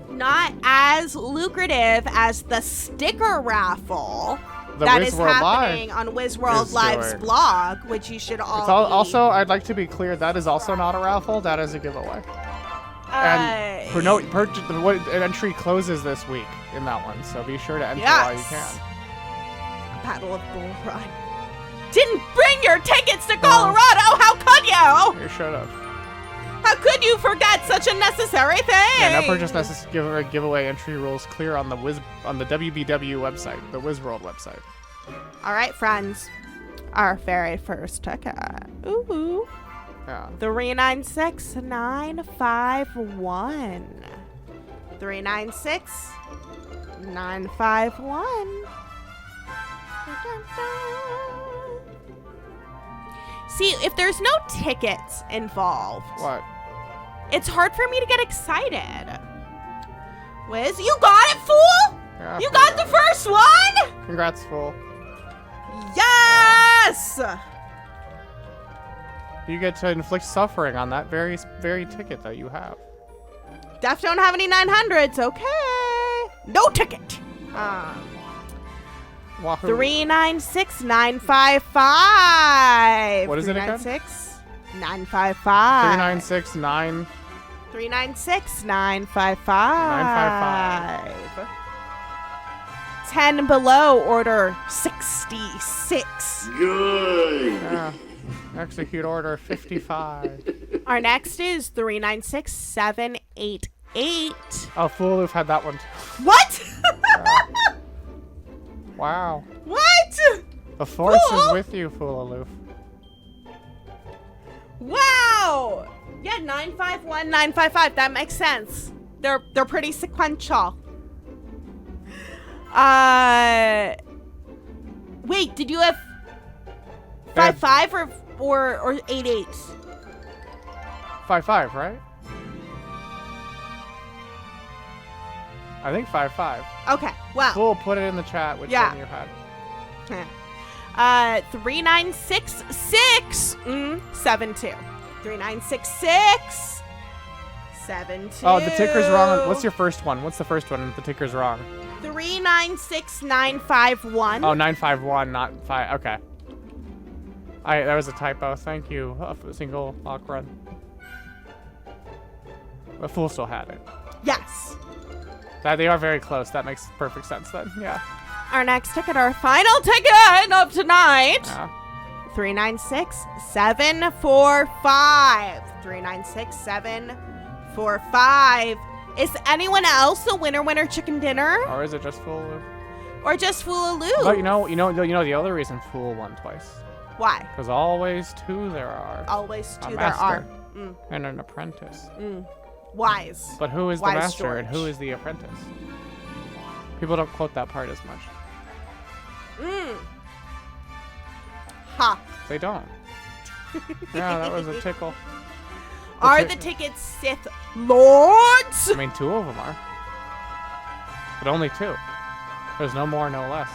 Not as lucrative as the sticker raffle The that Wiz is World happening Live on Wiz World is Live's doing. blog, which you should all Also, I'd like to be clear, that is also not a raffle, that is a giveaway. And for no purchase, an entry closes this week in that one, so be sure to enter while you can. Battle of Bull Run. Didn't bring your tickets to Colorado. How could you? You should have. How could you forget such a necessary thing? Yeah, no purchase necessary. Giveaway entry rules clear on the WBW website, the WizWorld website. All right, friends. Our very first ticket. Ooh. Yeah. 396-951. 396-951. See, if there's no tickets involved, what? It's hard for me to get excited. Wiz, you got it, fool? Yeah, you got the first one? Congrats, fool. Yes! You get to inflict suffering on that very ticket that you have. Def don't have any 900s, okay. No ticket. Wahoo. 396-955. What is it again? 955. 396-9. 396-955. 10 below, order 66. Good. Yeah. Execute order 55. Our next is 396-788. Oh, fool, we've had that one too. What? Wow. What? The force is with you, Fool Aloof. Wow. Yeah, 951, 955. That makes sense. They're pretty sequential. Wait, did you have 55 or 88? 55, right? I think 55. Okay, well. Fool, put it in the chat which one you had. 396672. 396672. Oh, the ticker's wrong. What's your first one? What's the first one? The ticker's wrong. 396951. Oh, 951, not 5. Okay. That was a typo. Thank you. Single lock run. The Fool still had it. Yes. They are very close. That makes perfect sense then. Yeah. Our next ticket, our final ticket of tonight. Yeah. 396-745. 396-745. Is anyone else a winner chicken dinner? Or is it just Fool Aloof? Or just Fool Aloof? But you know the other reason Fool won twice. Why? Because always two there are. Always two a there are. master and an apprentice. Wise. But who is the Wise master George. and who is the apprentice? People don't quote that part as much. Ha. They don't. Yeah, that was a tickle. Are the tickets Sith Lords? I mean, two of them are. But only two. There's no more, no less.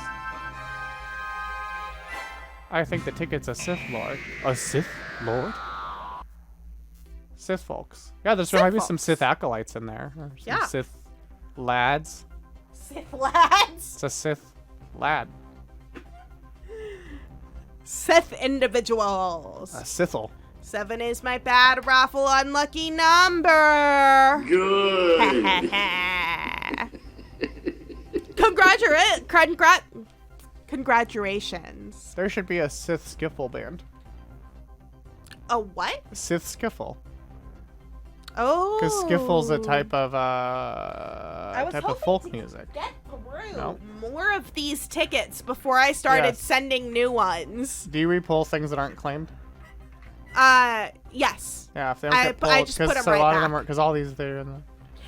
I think the ticket's a Sith Lord. A Sith Lord? Sith folks. Yeah, there might be some Sith acolytes in there. Or some Sith lads. Sith lads? It's a Sith lad. Sith individuals. A Sithel. 7 is my bad raffle unlucky number. Good. Congratulations. There should be a Sith skiffle band. A what? Sith skiffle. Oh. Because skiffle's a type of folk to music. Get through No. more of these tickets before I started sending new ones. Do you repull things that aren't claimed? Yes. Yeah, if they don't get pulled, I just put them a right lot back. of them are because all these they're in the.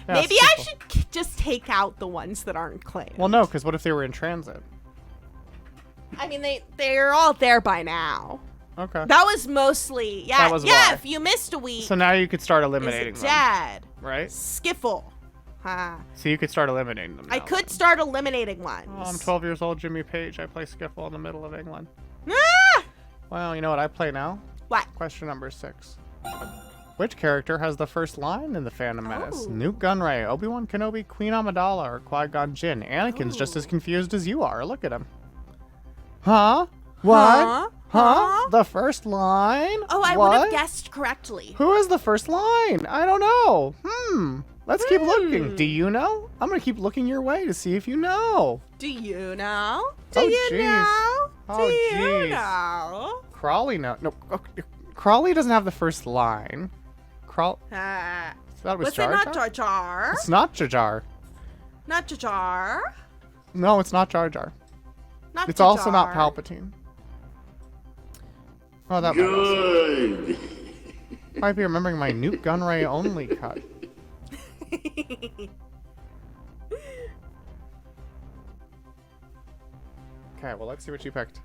Yeah, Maybe I should just take out the ones that aren't claimed. Well, no, because what if they were in transit? I mean, they're all there by now. Okay. That was mostly That was why. If you missed a week, So now you could start eliminating them. dead. Right? Skiffle. So you could start eliminating them now. I could start eliminating ones. Oh, I'm 12 years old, Jimmy Page. I play skiffle in the middle of England. Ah! Well, you know what I play now? What? Question number 6. Which character has the first line in the Phantom Menace? Newt Gunray, Obi-Wan Kenobi, Queen Amidala, or Qui-Gon Jinn? Anakin's just as confused as you are. Look at him. Huh? What? Huh? The first line? Oh, I would have guessed correctly. Who is the first line? I don't know. Let's keep looking. Do you know? I'm going to keep looking your way to see if you know. Do you know? Oh, Do you jeez. know? Oh, Do you jeez. know? Crawley, no. Crawley doesn't have the first line. That was Jar it not Jar? Jar Jar? It's not Jar Jar. Not Jar Jar. No, it's not Jar Jar. Not It's Jar also not Jar. Palpatine. Oh, that Good. might be remembering my Newt Gunray only cut. Okay, well, let's see what you picked.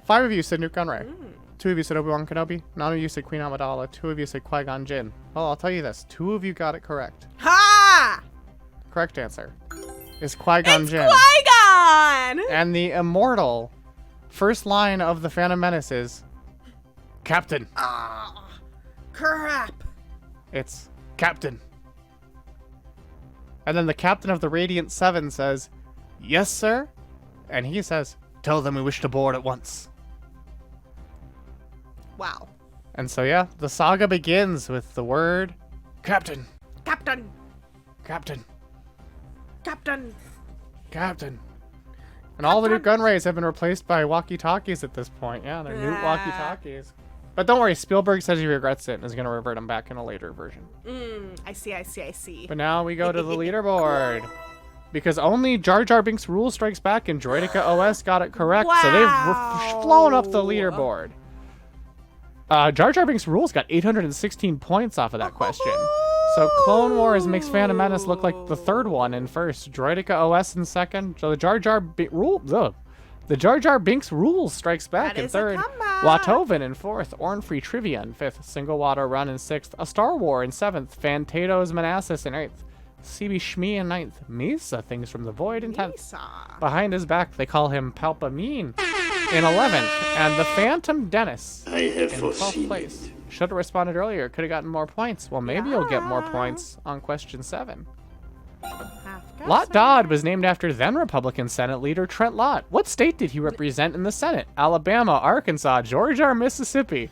5 of you said Newt Gunray. 2 of you said Obi-Wan Kenobi. None of you said Queen Amidala. 2 of you said Qui-Gon Jinn. Well, I'll tell you this. 2 of you got it correct. Ha! Correct answer is Qui-Gon Jinn. Qui-Gon! And the immortal first line of the Phantom Menace is Captain. Ah, crap. It's Captain. And then the captain of the Radiant 7 says, "Yes, sir." And he says, "Tell them we wish to board at once." Wow. And so, yeah, the saga begins with the word Captain. Captain. Captain. Captain. Captain. And all the new gun rays have been replaced by walkie-talkies at this point. Yeah, they're new walkie-talkies. But don't worry, Spielberg says he regrets it and is going to revert them back in a later version. I see. But now we go to the leaderboard. Because only Jar Jar Binks Rule Strikes Back and Droidica OS got it correct, so they've flown up the leaderboard. Jar Jar Binks Rules got 816 points off of that question. So Clone Wars makes Phantom Menace look like the third one in first, Droidica OS in second. So the Jar Jar Binks Rules Strikes Back in third, Watoven in fourth, Orn-Free Trivia in fifth, Single Water Run in sixth, A Star War in seventh, Fantato's Manassas in eighth, CB Shmi in ninth, Misa Things from the Void in 10th. Behind his back, they call him Palpamine in 11th, and the Phantom Dennis in 12th place. Should have responded earlier, could have gotten more points. Well, maybe you'll get more points on question 7. Lott Dodd was named after then Republican Senate leader Trent Lott. What state did he represent in the Senate? Alabama, Arkansas, Georgia, or Mississippi?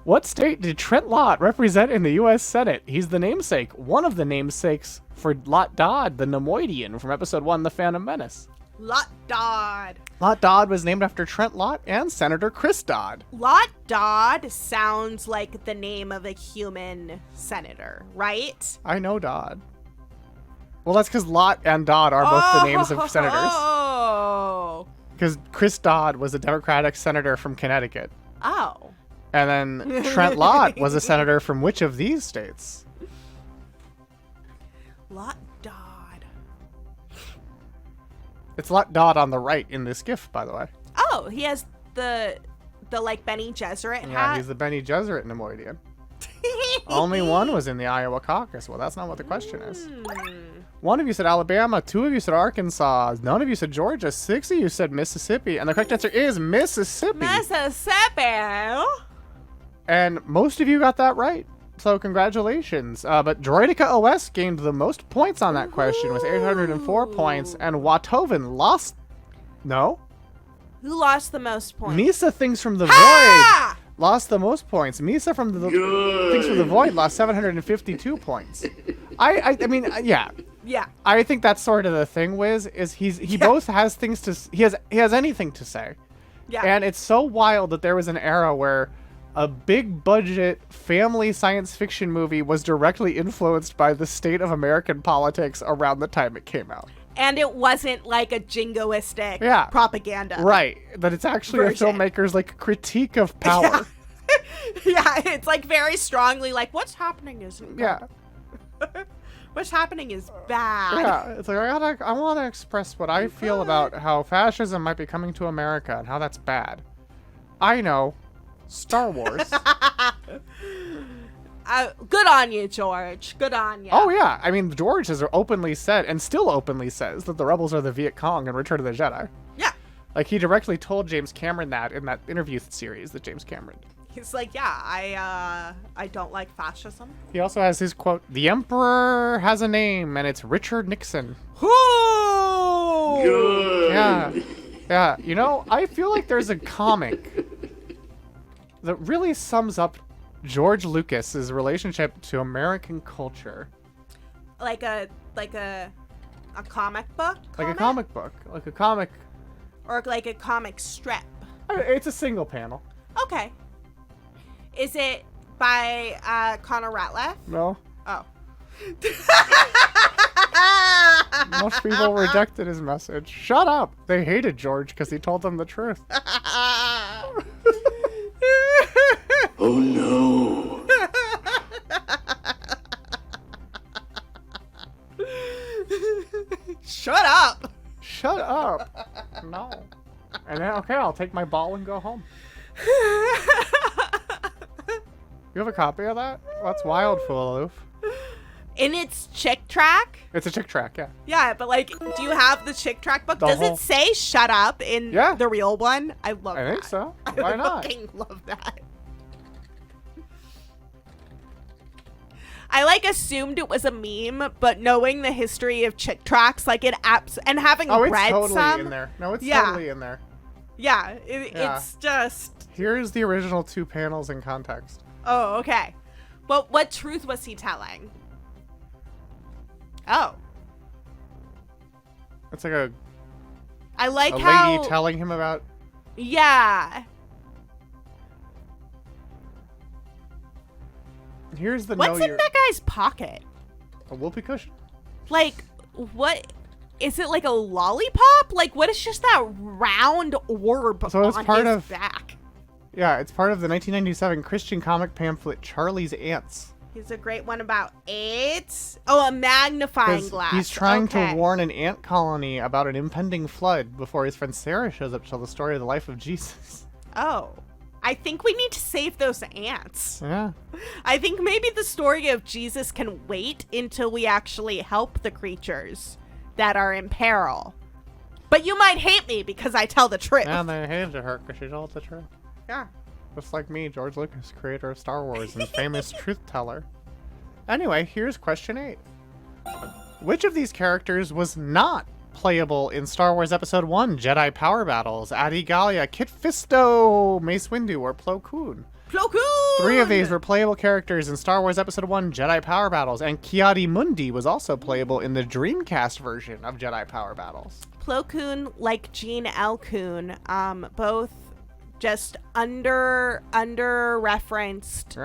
What state did Trent Lott represent in the U.S. Senate? He's the namesake, one of the namesakes for Lott Dodd, the Nemoidian from episode 1, The Phantom Menace. Lott Dodd. Lott Dodd was named after Trent Lott and Senator Chris Dodd. Lott Dodd sounds like the name of a human senator, right? I know Dodd. Well, that's because Lott and Dodd are both the names of senators. Oh. Because Chris Dodd was a Democratic senator from Connecticut. Oh. And then Trent Lott was a senator from which of these states? Lott Dodd. It's Lott Dodd on the right in this GIF, by the way. Oh, he has the like Benny Gesserit hat. Yeah, he's the Benny Gesserit Nemoidian. Only one was in the Iowa caucus. Well, that's not what the question is. 1 of you said Alabama, 2 of you said Arkansas, none of you said Georgia, 6 of you said Mississippi, and the correct answer is Mississippi. Mississippi. And most of you got that right. So congratulations. But Droidica OS gained the most points on that question with 804 points, and Watoven lost. No? Who lost the most points? Misa Things from the Void lost the most points. Misa from the Things from the Void lost 752 points. I mean, yeah. Yeah. I think that's sort of the thing, Wiz, is he both has things to he has anything to say. Yeah. And it's so wild that there was an era where a big budget family science fiction movie was directly influenced by the state of American politics around the time it came out. And it wasn't like a jingoistic propaganda. Right. That it's actually version. A filmmaker's like critique of power. Yeah, it's like very strongly like what's happening isn't good. What's happening is bad. Yeah, it's like I want to express what I feel about how fascism might be coming to America and how that's bad. I know, Star Wars. Good on you, George. Good on you. Oh yeah, I mean George has openly said and still openly says that the rebels are the Viet Cong in Return of the Jedi. Yeah. Like he directly told James Cameron that in that interview series that James Cameron did. He's like, yeah, I don't like fascism. He also has his quote, "The Emperor has a name, and it's Richard Nixon." Ooh! Good. Yeah. You know, I feel like there's a comic that really sums up George Lucas's relationship to American culture. Like a comic book? Like a comic book. Like a comic. Or like a comic strip. It's a single panel. Okay. Is it by Connor Ratliff? No. Oh. Most people rejected his message. Shut up. They hated George because he told them the truth. Oh no. Shut up. Shut up. No. And then, okay, I'll take my ball and go home. You have a copy of that? That's wild, Fool. In its chick track? It's a chick track, yeah. Yeah, but like, do you have the chick track book? The Does whole... it say shut up in the real one? I love that. I think so. Why not? I fucking love that. I like assumed it was a meme, but knowing the history of chick tracks, like it apps and having read it's totally some. In there. No, it's totally in there. Yeah, it's just. Here's the original 2 panels in context. Oh, okay. Well, what truth was he telling? Oh. It's like a. I like a how. lady telling him about. Yeah. Here's the. What's in that guy's pocket? A whoopee cushion. Like, what? Is it like a lollipop? Like, what is just that round orb on his back? Yeah, it's part of the 1997 Christian comic pamphlet Charlie's Ants. He's a great one about ants. Oh, a magnifying glass. He's trying to warn an ant colony about an impending flood before his friend Sarah shows up to tell the story of the life of Jesus. Oh. I think we need to save those ants. Yeah. I think maybe the story of Jesus can wait until we actually help the creatures that are in peril. But you might hate me because I tell the truth. Yeah, they hated her because she told the truth. Yeah. Just like me, George Lucas, creator of Star Wars and famous truth teller. Anyway, here's question 8. Which of these characters was not playable in Star Wars Episode 1 Jedi Power Battles? Adi Gallia, Kit Fisto, Mace Windu, or Plo Koon? Plo Koon! 3 of these were playable characters in Star Wars Episode 1 Jedi Power Battles, and Ki-Adi-Mundi was also playable in the Dreamcast version of Jedi Power Battles. Plo Koon, like Gene L. Koon, both just under-referenced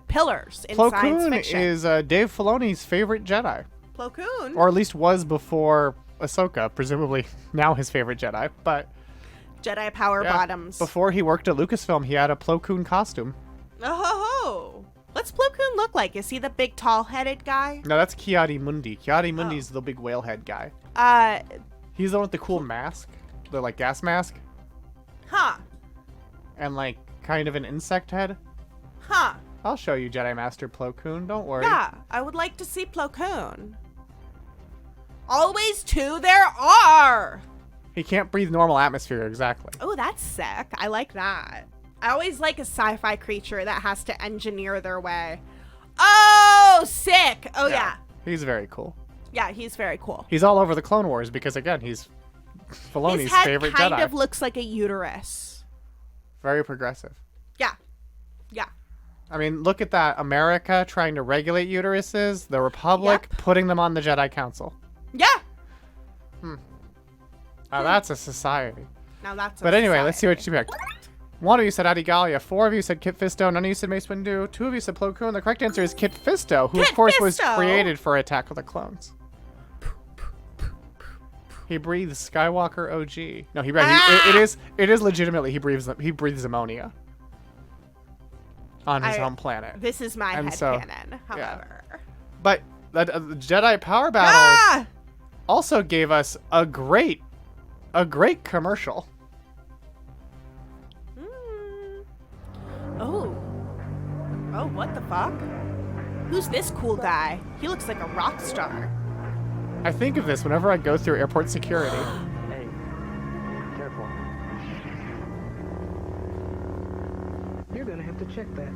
pillars in Plo science Koon fiction. is Dave Filoni's favorite Jedi. Plo Koon? Or at least was before Ahsoka, presumably now his favorite Jedi, but... Jedi Power Bottoms. Before he worked at Lucasfilm, he had a Plo Koon costume. Oh, what's Plo Koon look like? Is he the big tall-headed guy? No, that's Ki-Adi-Mundi. Ki-Adi-Mundi's the big whale head guy. He's the one with the cool mask, the like gas mask. Huh. And like kind of an insect head. Huh. I'll show you Jedi Master Plo Koon, don't worry. Yeah, I would like to see Plo Koon. Always 2 there are! He can't breathe normal atmosphere, exactly. Oh, that's sick. I like that. I always like a sci-fi creature that has to engineer their way. Oh, sick! Oh, yeah. He's very cool. Yeah, he's very cool. He's all over the Clone Wars because, again, he's Filoni's favorite Jedi. His head kind of looks like a uterus. Very progressive. Yeah. Yeah. I mean, look at that. America trying to regulate uteruses, the Republic putting them on the Jedi Council. Yeah. Now that's a society. Now that's a But anyway, society. let's see what you picked. One of you said Adigalia. 4 of you said Kit Fisto. None of you said Mace Windu. 2 of you said Plo Koon. The correct answer is Kit Fisto, who of course was created for Attack of the Clones. He breathes Skywalker OG. No, it is legitimately he breathes ammonia on his home planet. This is my headcanon, however. Yeah. But the Jedi Power Battles also gave us a great commercial. Oh, what the fuck? Who's this cool guy? He looks like a rock star. I think of this whenever I go through airport security. Hey, careful. You're gonna have to check that.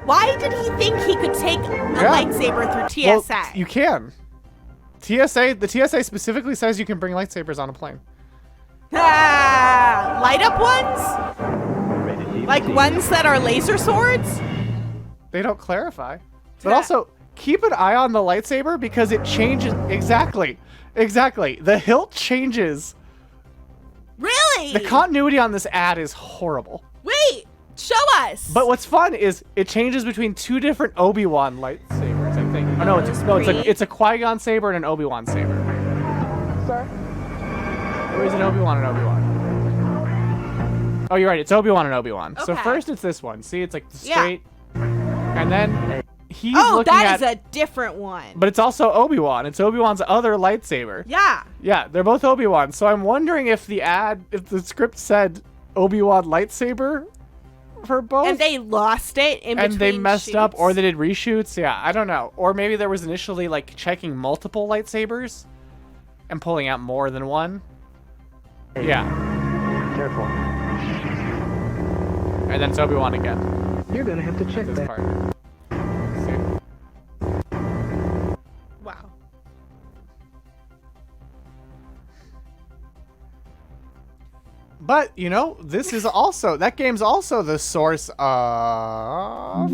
Why did he think he could take a lightsaber through TSA? Well, you can. The TSA specifically says you can bring lightsabers on a plane. Light up ones? Like ones that are laser swords? They don't clarify. But also, keep an eye on the lightsaber because it changes. Exactly. The hilt changes. Really? The continuity on this ad is horrible. Wait, show us. But what's fun is it changes between 2 different Obi-Wan lightsabers, I think. Oh, no, it's a Qui-Gon saber and an Obi-Wan saber. Sir? Or is it Obi-Wan and Obi-Wan? Oh, you're right. It's Obi-Wan and Obi-Wan. Okay. So first it's this one. See, it's like the straight. And then he's looking that is a different one. But it's also Obi-Wan. It's Obi-Wan's other lightsaber. Yeah. Yeah, they're both Obi-Wan. So I'm wondering if the script said Obi-Wan lightsaber for both. And they lost it in between and they messed shoots. up, or they did reshoots. Yeah, I don't know. Or maybe there was initially like checking multiple lightsabers and pulling out more than one. Hey, yeah. Careful. And then it's Obi-Wan again. You're gonna have to check this that. part. See? Wow. But, you know, that game's also the source of...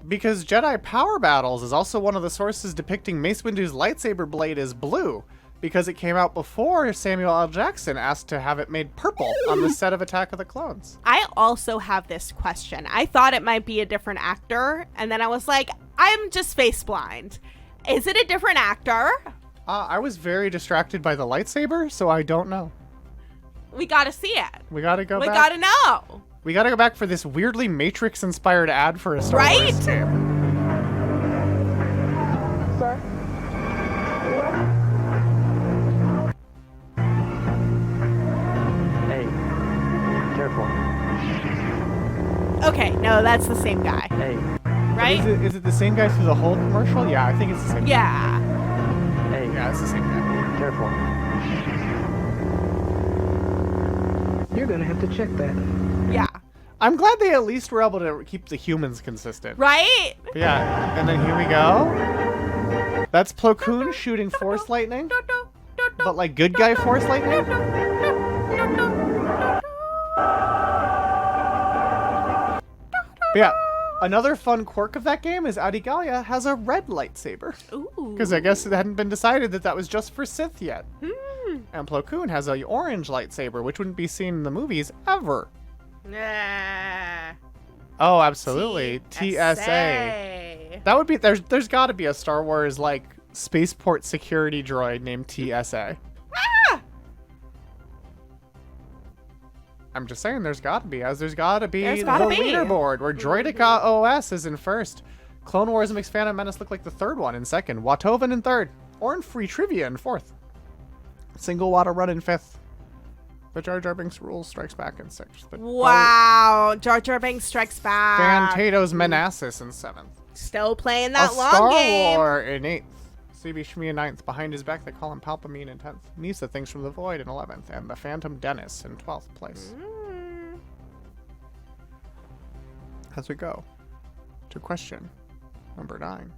Because Jedi Power Battles is also one of the sources depicting Mace Windu's lightsaber blade as blue, because it came out before Samuel L. Jackson asked to have it made purple on the set of Attack of the Clones. I also have this question. I thought it might be a different actor, and then I was like, I'm just face blind. Is it a different actor? I was very distracted by the lightsaber, so I don't know. We gotta see it. We gotta go back. We gotta know. We gotta go back for this weirdly Matrix-inspired ad for a Star Wars game. Sir? Hey, careful. Okay, no, that's the same guy. Hey. Right? Is it the same guy through the whole commercial? Yeah, I think it's the same guy. Yeah. Hey. Yeah, it's the same guy. Careful. You're gonna have to check that. Yeah. I'm glad they at least were able to keep the humans consistent. Right? Yeah, and then here we go. That's Plo Koon shooting Force Lightning. But like good guy Force Lightning? But yeah, another fun quirk of that game is Adigalia has a red lightsaber. Ooh. Because I guess it hadn't been decided that was just for Sith yet. And Plo Koon has a orange lightsaber, which wouldn't be seen in the movies ever. Nah. Oh, absolutely. TSA. That would be there's got to be a Star Wars like spaceport security droid named TSA. Ah! I'm just saying there's got to be, as there's got to be the gotta be. leaderboard where Droideka OS is in first. Clone Wars makes Phantom Menace look like the third one in second. Watovan in third. Orin Free Trivia in fourth. Single Wada Run in fifth. But Jar Jar Binks Rules Strikes Back in sixth. But Wow, Jar Jar Binks Strikes Back. Fantato's Manassas in seventh. Still playing that a long Star game. War in eighth. CB Shmi in ninth. Behind his back, they call him Palpamine in 10th. Nisa Things from the Void in 11th. And the Phantom Dennis in 12th place. As we go to question number 9.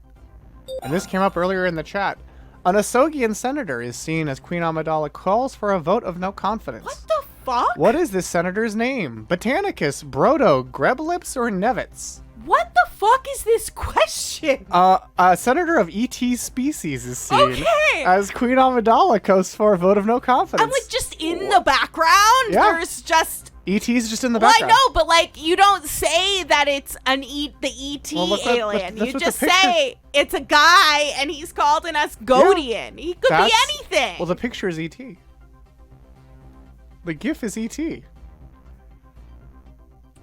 And this came up earlier in the chat. An Ahsogian senator is seen as Queen Amidala calls for a vote of no confidence. What the fuck? What is this senator's name? Botanicus, Brodo, Greblips, or Nevitz? What the fuck is this question? A senator of ET species is seen Okay. as Queen Amidala coasts for a vote of no confidence. I'm like just in the background. Yeah. There's just. ET's just in the Well, background. I know, but like you don't say that it's the ET Well, look, alien. that's You what just the picture- say it's a guy and he's called an Asgodian. Yeah. He could be That's- anything. Well, the picture is ET. The GIF is ET.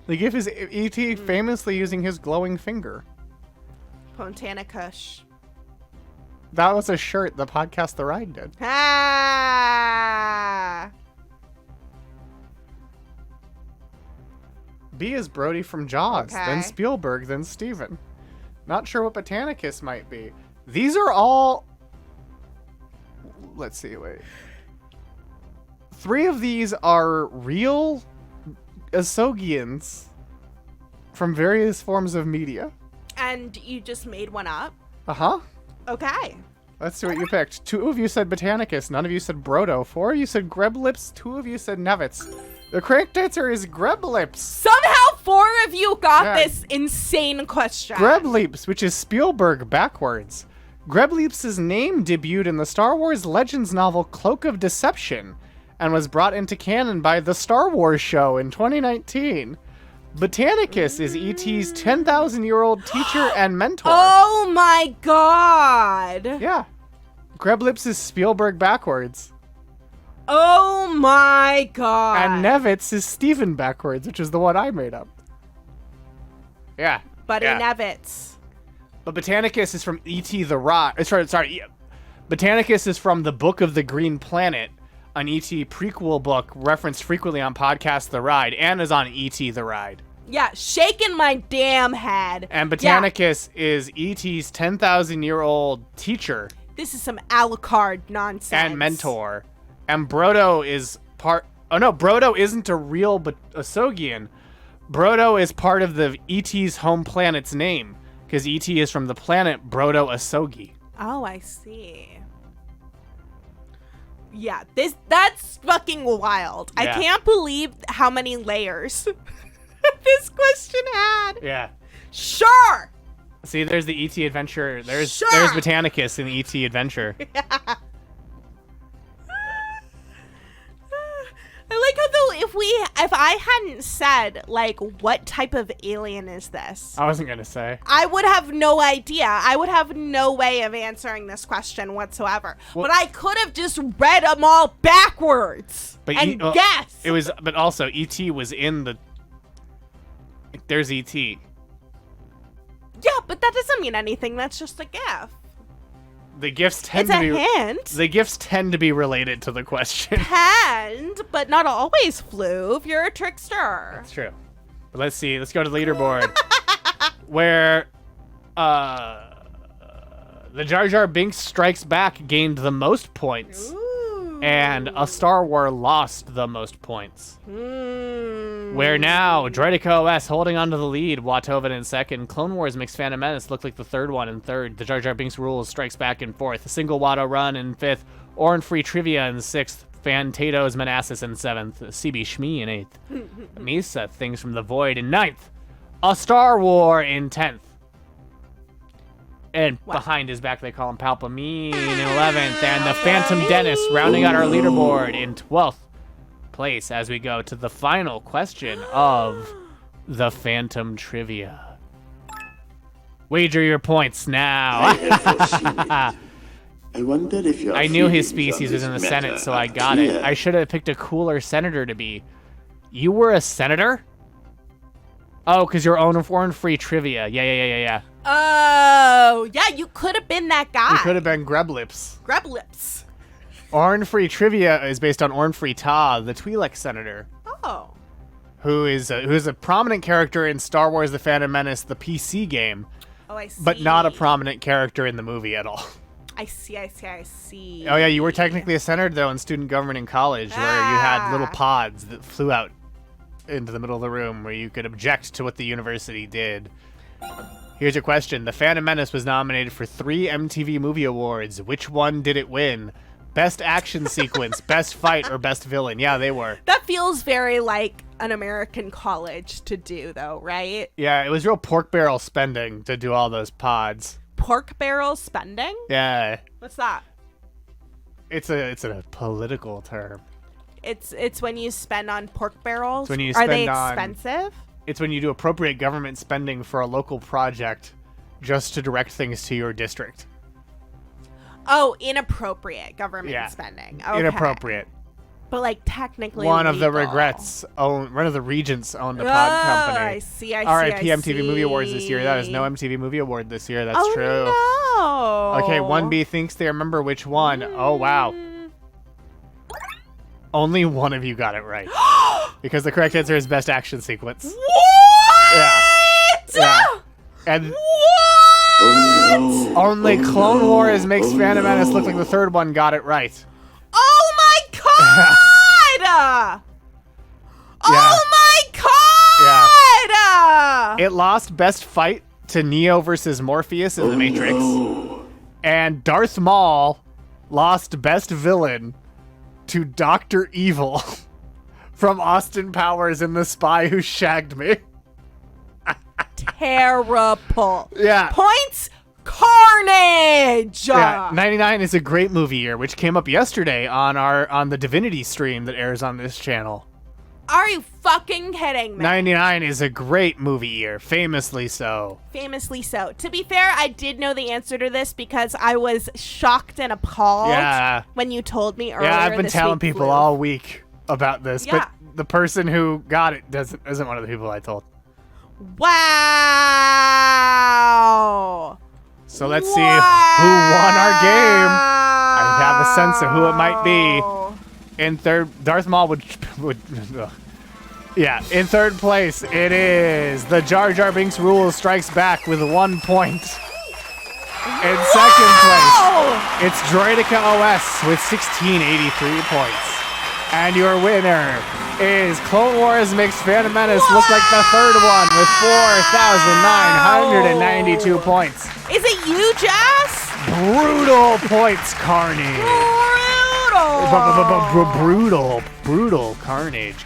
The GIF is ET famously using his glowing finger. Pontana Kush. That was a shirt the podcast The Ride did. Ah. B is Brody from Jaws, Okay. then Spielberg, then Steven. Not sure what Botanicus might be. These are all... Let's see, wait. 3 of these are real Asogians from various forms of media. And you just made one up? Uh-huh. Okay. Let's see what you picked. 2 of you said Botanicus, none of you said Brodo. 4 of you said Greblips, 2 of you said Nevitz. The correct answer is Greblips. Somehow 4 of you got Yeah. this insane question. Greblips, which is Spielberg backwards. Greblips' name debuted in the Star Wars Legends novel Cloak of Deception and was brought into canon by The Star Wars Show in 2019. Botanicus is E.T.'s 10,000-year-old teacher and mentor. Oh my god. Yeah. Greblips is Spielberg backwards. Oh my god. And Nevitz is Steven backwards, which is the one I made up. Yeah. Buddy yeah. Nevitz. But Botanicus is from E.T. the Ride. Sorry. Botanicus is from the Book of the Green Planet, an E.T. prequel book referenced frequently on podcast The Ride, and is on E.T. the Ride. Yeah, shaking my damn head. And Botanicus is E.T.'s 10,000-year-old teacher. This is some Alucard nonsense. And mentor. And Brodo is part... Oh no, Brodo isn't a real Asogian. Brodo is part of the E.T.'s home planet's name, because E.T. is from the planet Brodo Asogi. Oh, I see. Yeah, that's fucking wild. Yeah. I can't believe how many layers this question had. Yeah. Sure. See, there's the E.T. adventure. There's Sure. Botanicus in the E.T. adventure. Yeah. I like how though if I hadn't said like what type of alien is this, I wasn't gonna say. I would have no idea. I would have no way of answering this question whatsoever. Well, but I could have just read them all backwards and guessed. It was, but also E.T. was in the. Like, there's E.T. Yeah, but that doesn't mean anything. That's just a gift. The gifts tend It's to a be. hint. The gifts tend to be related to the question. And, but not always, Fluv. You're a trickster. That's true. But let's see. Let's go to the leaderboard, where the Jar Jar Binks Strikes Back gained the most points, and A Star Wars lost the most points. Where now Droidica OS holding on to the lead, Watoven in second, Clone Wars makes Phantom Menace look like the third one in third, the Jar Jar Binks Rules Strikes Back in fourth, a single Watto Run in fifth, Orin Free Trivia in sixth, Fantato's Manassas in seventh, CB Shmee in eighth, Misa Things from the Void in ninth, A Star War in 10th. And behind his back, they call him Palpamine in 11th, and the Phantom Menace rounding out our leaderboard in 12th place as we go to the final question of the Phantom Trivia. Wager your points now. I wonder if you're I knew his feelings on species was this in the matter Senate, so I are got clear. it. I should have picked a cooler senator to be. You were a senator? Oh, because you're on Foreign Free Trivia. Yeah. Oh, yeah, you could have been that guy. You could have been Greblips. Greblips. Orn Free Trivia is based on Orn Free Ta, the Twi'lek senator, Oh. who is a prominent character in Star Wars: The Phantom Menace, the PC game, Oh, I see. but not a prominent character in the movie at all. I see. Oh yeah, you were technically a senator though in student government in college, where you had little pods that flew out into the middle of the room where you could object to what the university did. Here's your question. The Phantom Menace was nominated for 3 MTV Movie Awards. Which one did it win? Best action sequence, best fight, or best villain. Yeah, they were. That feels very like an American college to do, though, right? Yeah, it was real pork barrel spending to do all those pods. Pork barrel spending? Yeah. What's that? It's a political term. It's when you spend on pork barrels. It's when you Are spend they on- expensive? It's when you do appropriate government spending for a local project just to direct things to your district. Oh, inappropriate government spending. Okay. Inappropriate. But like technically One of the legal. one of the regents owned a pod company. I see. R.I.P. MTV Movie Awards this year. That is no MTV Movie Award this year. That's true. No. Okay, 1B thinks they remember which one. Oh, wow. Only one of you got it right. Because the correct answer is best action sequence. What? Yeah. And only Clone Wars makes Phantom Menace look like the third one got it right. Oh my god! Oh my god! It lost best fight to Neo versus Morpheus in The Matrix. And Darth Maul lost best villain to Dr. Evil from Austin Powers in The Spy Who Shagged Me. Terrible. Yeah. Points carnage. Yeah, 99 is a great movie year, which came up yesterday on the Divinity stream that airs on this channel. Are you fucking kidding me? 99 is a great movie year, famously so. Famously so. To be fair, I did know the answer to this because I was shocked and appalled when you told me earlier. Yeah, I've been this telling week, people Flu. all week about this, Yeah. but the person who got it isn't one of the people I told. Wow. So let's see who won our game. I have a sense of who it might be. In third, Darth Maul would yeah, in third place, it is the Jar Jar Binks Rule Strikes Back with 1 point. In second place, it's Droidica OS with 1683 points. And your winner is Clone Wars makes Phantom Menace look like the third one with 4,992 points. Is it you, Jess? Brutal points, carnage. Brutal carnage.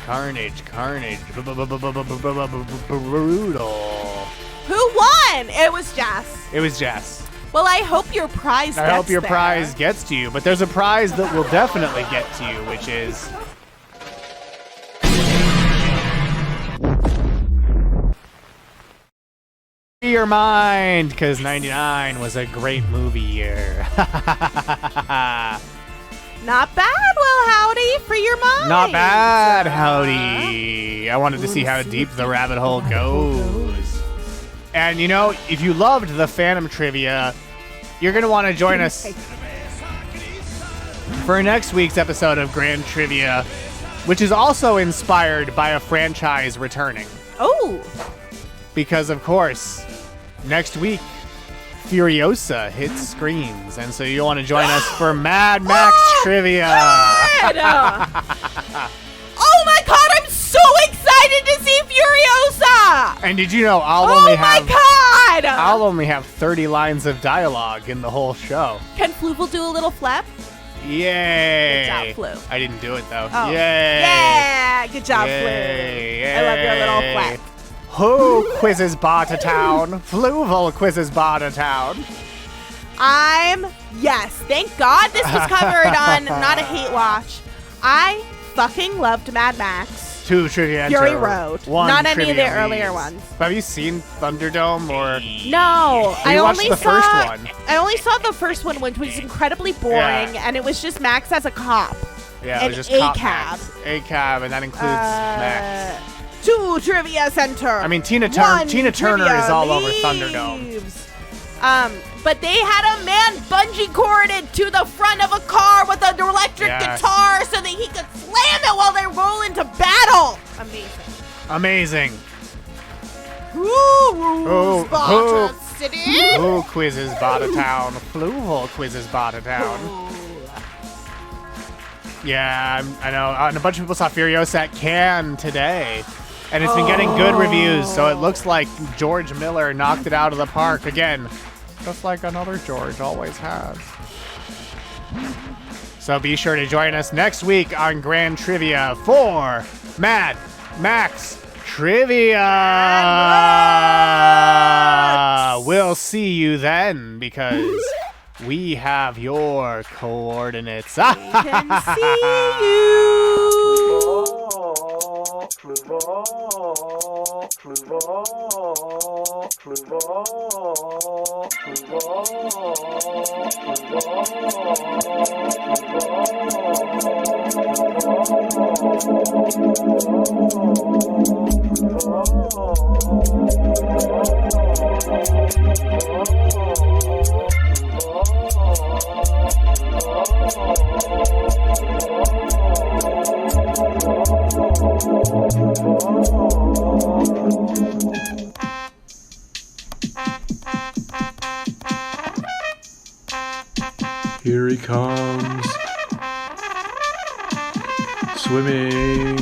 Brutal. Who won? It was Jess. It was Jess. Well, I hope your prize I hope your prize gets to you, but there's a prize that will definitely get to you, which is your mind, because 99 was a great movie year. Not bad, Will Howdy, for your mind. Not bad, howdy. I wanted to see how deep the rabbit hole goes. And you know, if you loved the Phantom trivia, you're going to want to join us for next week's episode of Grand Trivia, which is also inspired by a franchise returning. Oh. Because, of course, next week, Furiosa hits screens, and so you'll want to join us for Mad Max Trivia. Oh my god, I'm so excited to see Furiosa! And did you know I'll only have 30 lines of dialogue in the whole show. Can Fluval do a little flap? Yay! Good job, Flu. I didn't do it though. Oh. Yay! Yeah! Good job, Flu. Yay. I love your little flap. Who quizzes Bartertown? Fluval quizzes Bartertown. Yes, thank God this was covered on Not a Hate Watch. I fucking loved Mad Max. 2 trivia. Fury Road. 1 Not any of the trivia earlier leads. ones. Have you seen Thunderdome or? No, I only saw the first one. I only saw the first one, which was incredibly boring, and it was just Max as a cop. Yeah, and it was just A-Cab. A-Cab, and that includes Max. 2 Trivia Center. I mean, Tina 1 Turner trivia is all over leaves. Thunderdome. But they had a man bungee corded to the front of a car with an electric guitar so that he could slam it while they roll into battle. Amazing. Who quizzes Bartertown? Fluval quizzes Bartertown. Yeah, I know. And a bunch of people saw Furiosa at Cannes today. And it's been getting good reviews, so it looks like George Miller knocked it out of the park again. Just like another George always has. So be sure to join us next week on Grand Trivia for Mad Max Trivia. We'll see you then because we have your coordinates. We can see you. Here he comes, swimming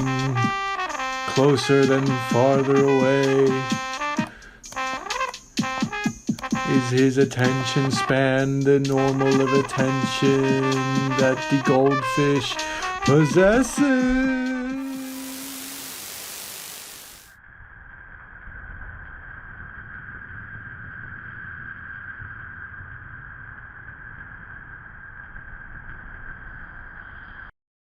closer than farther away. Is his attention span the normal of attention that the goldfish possesses?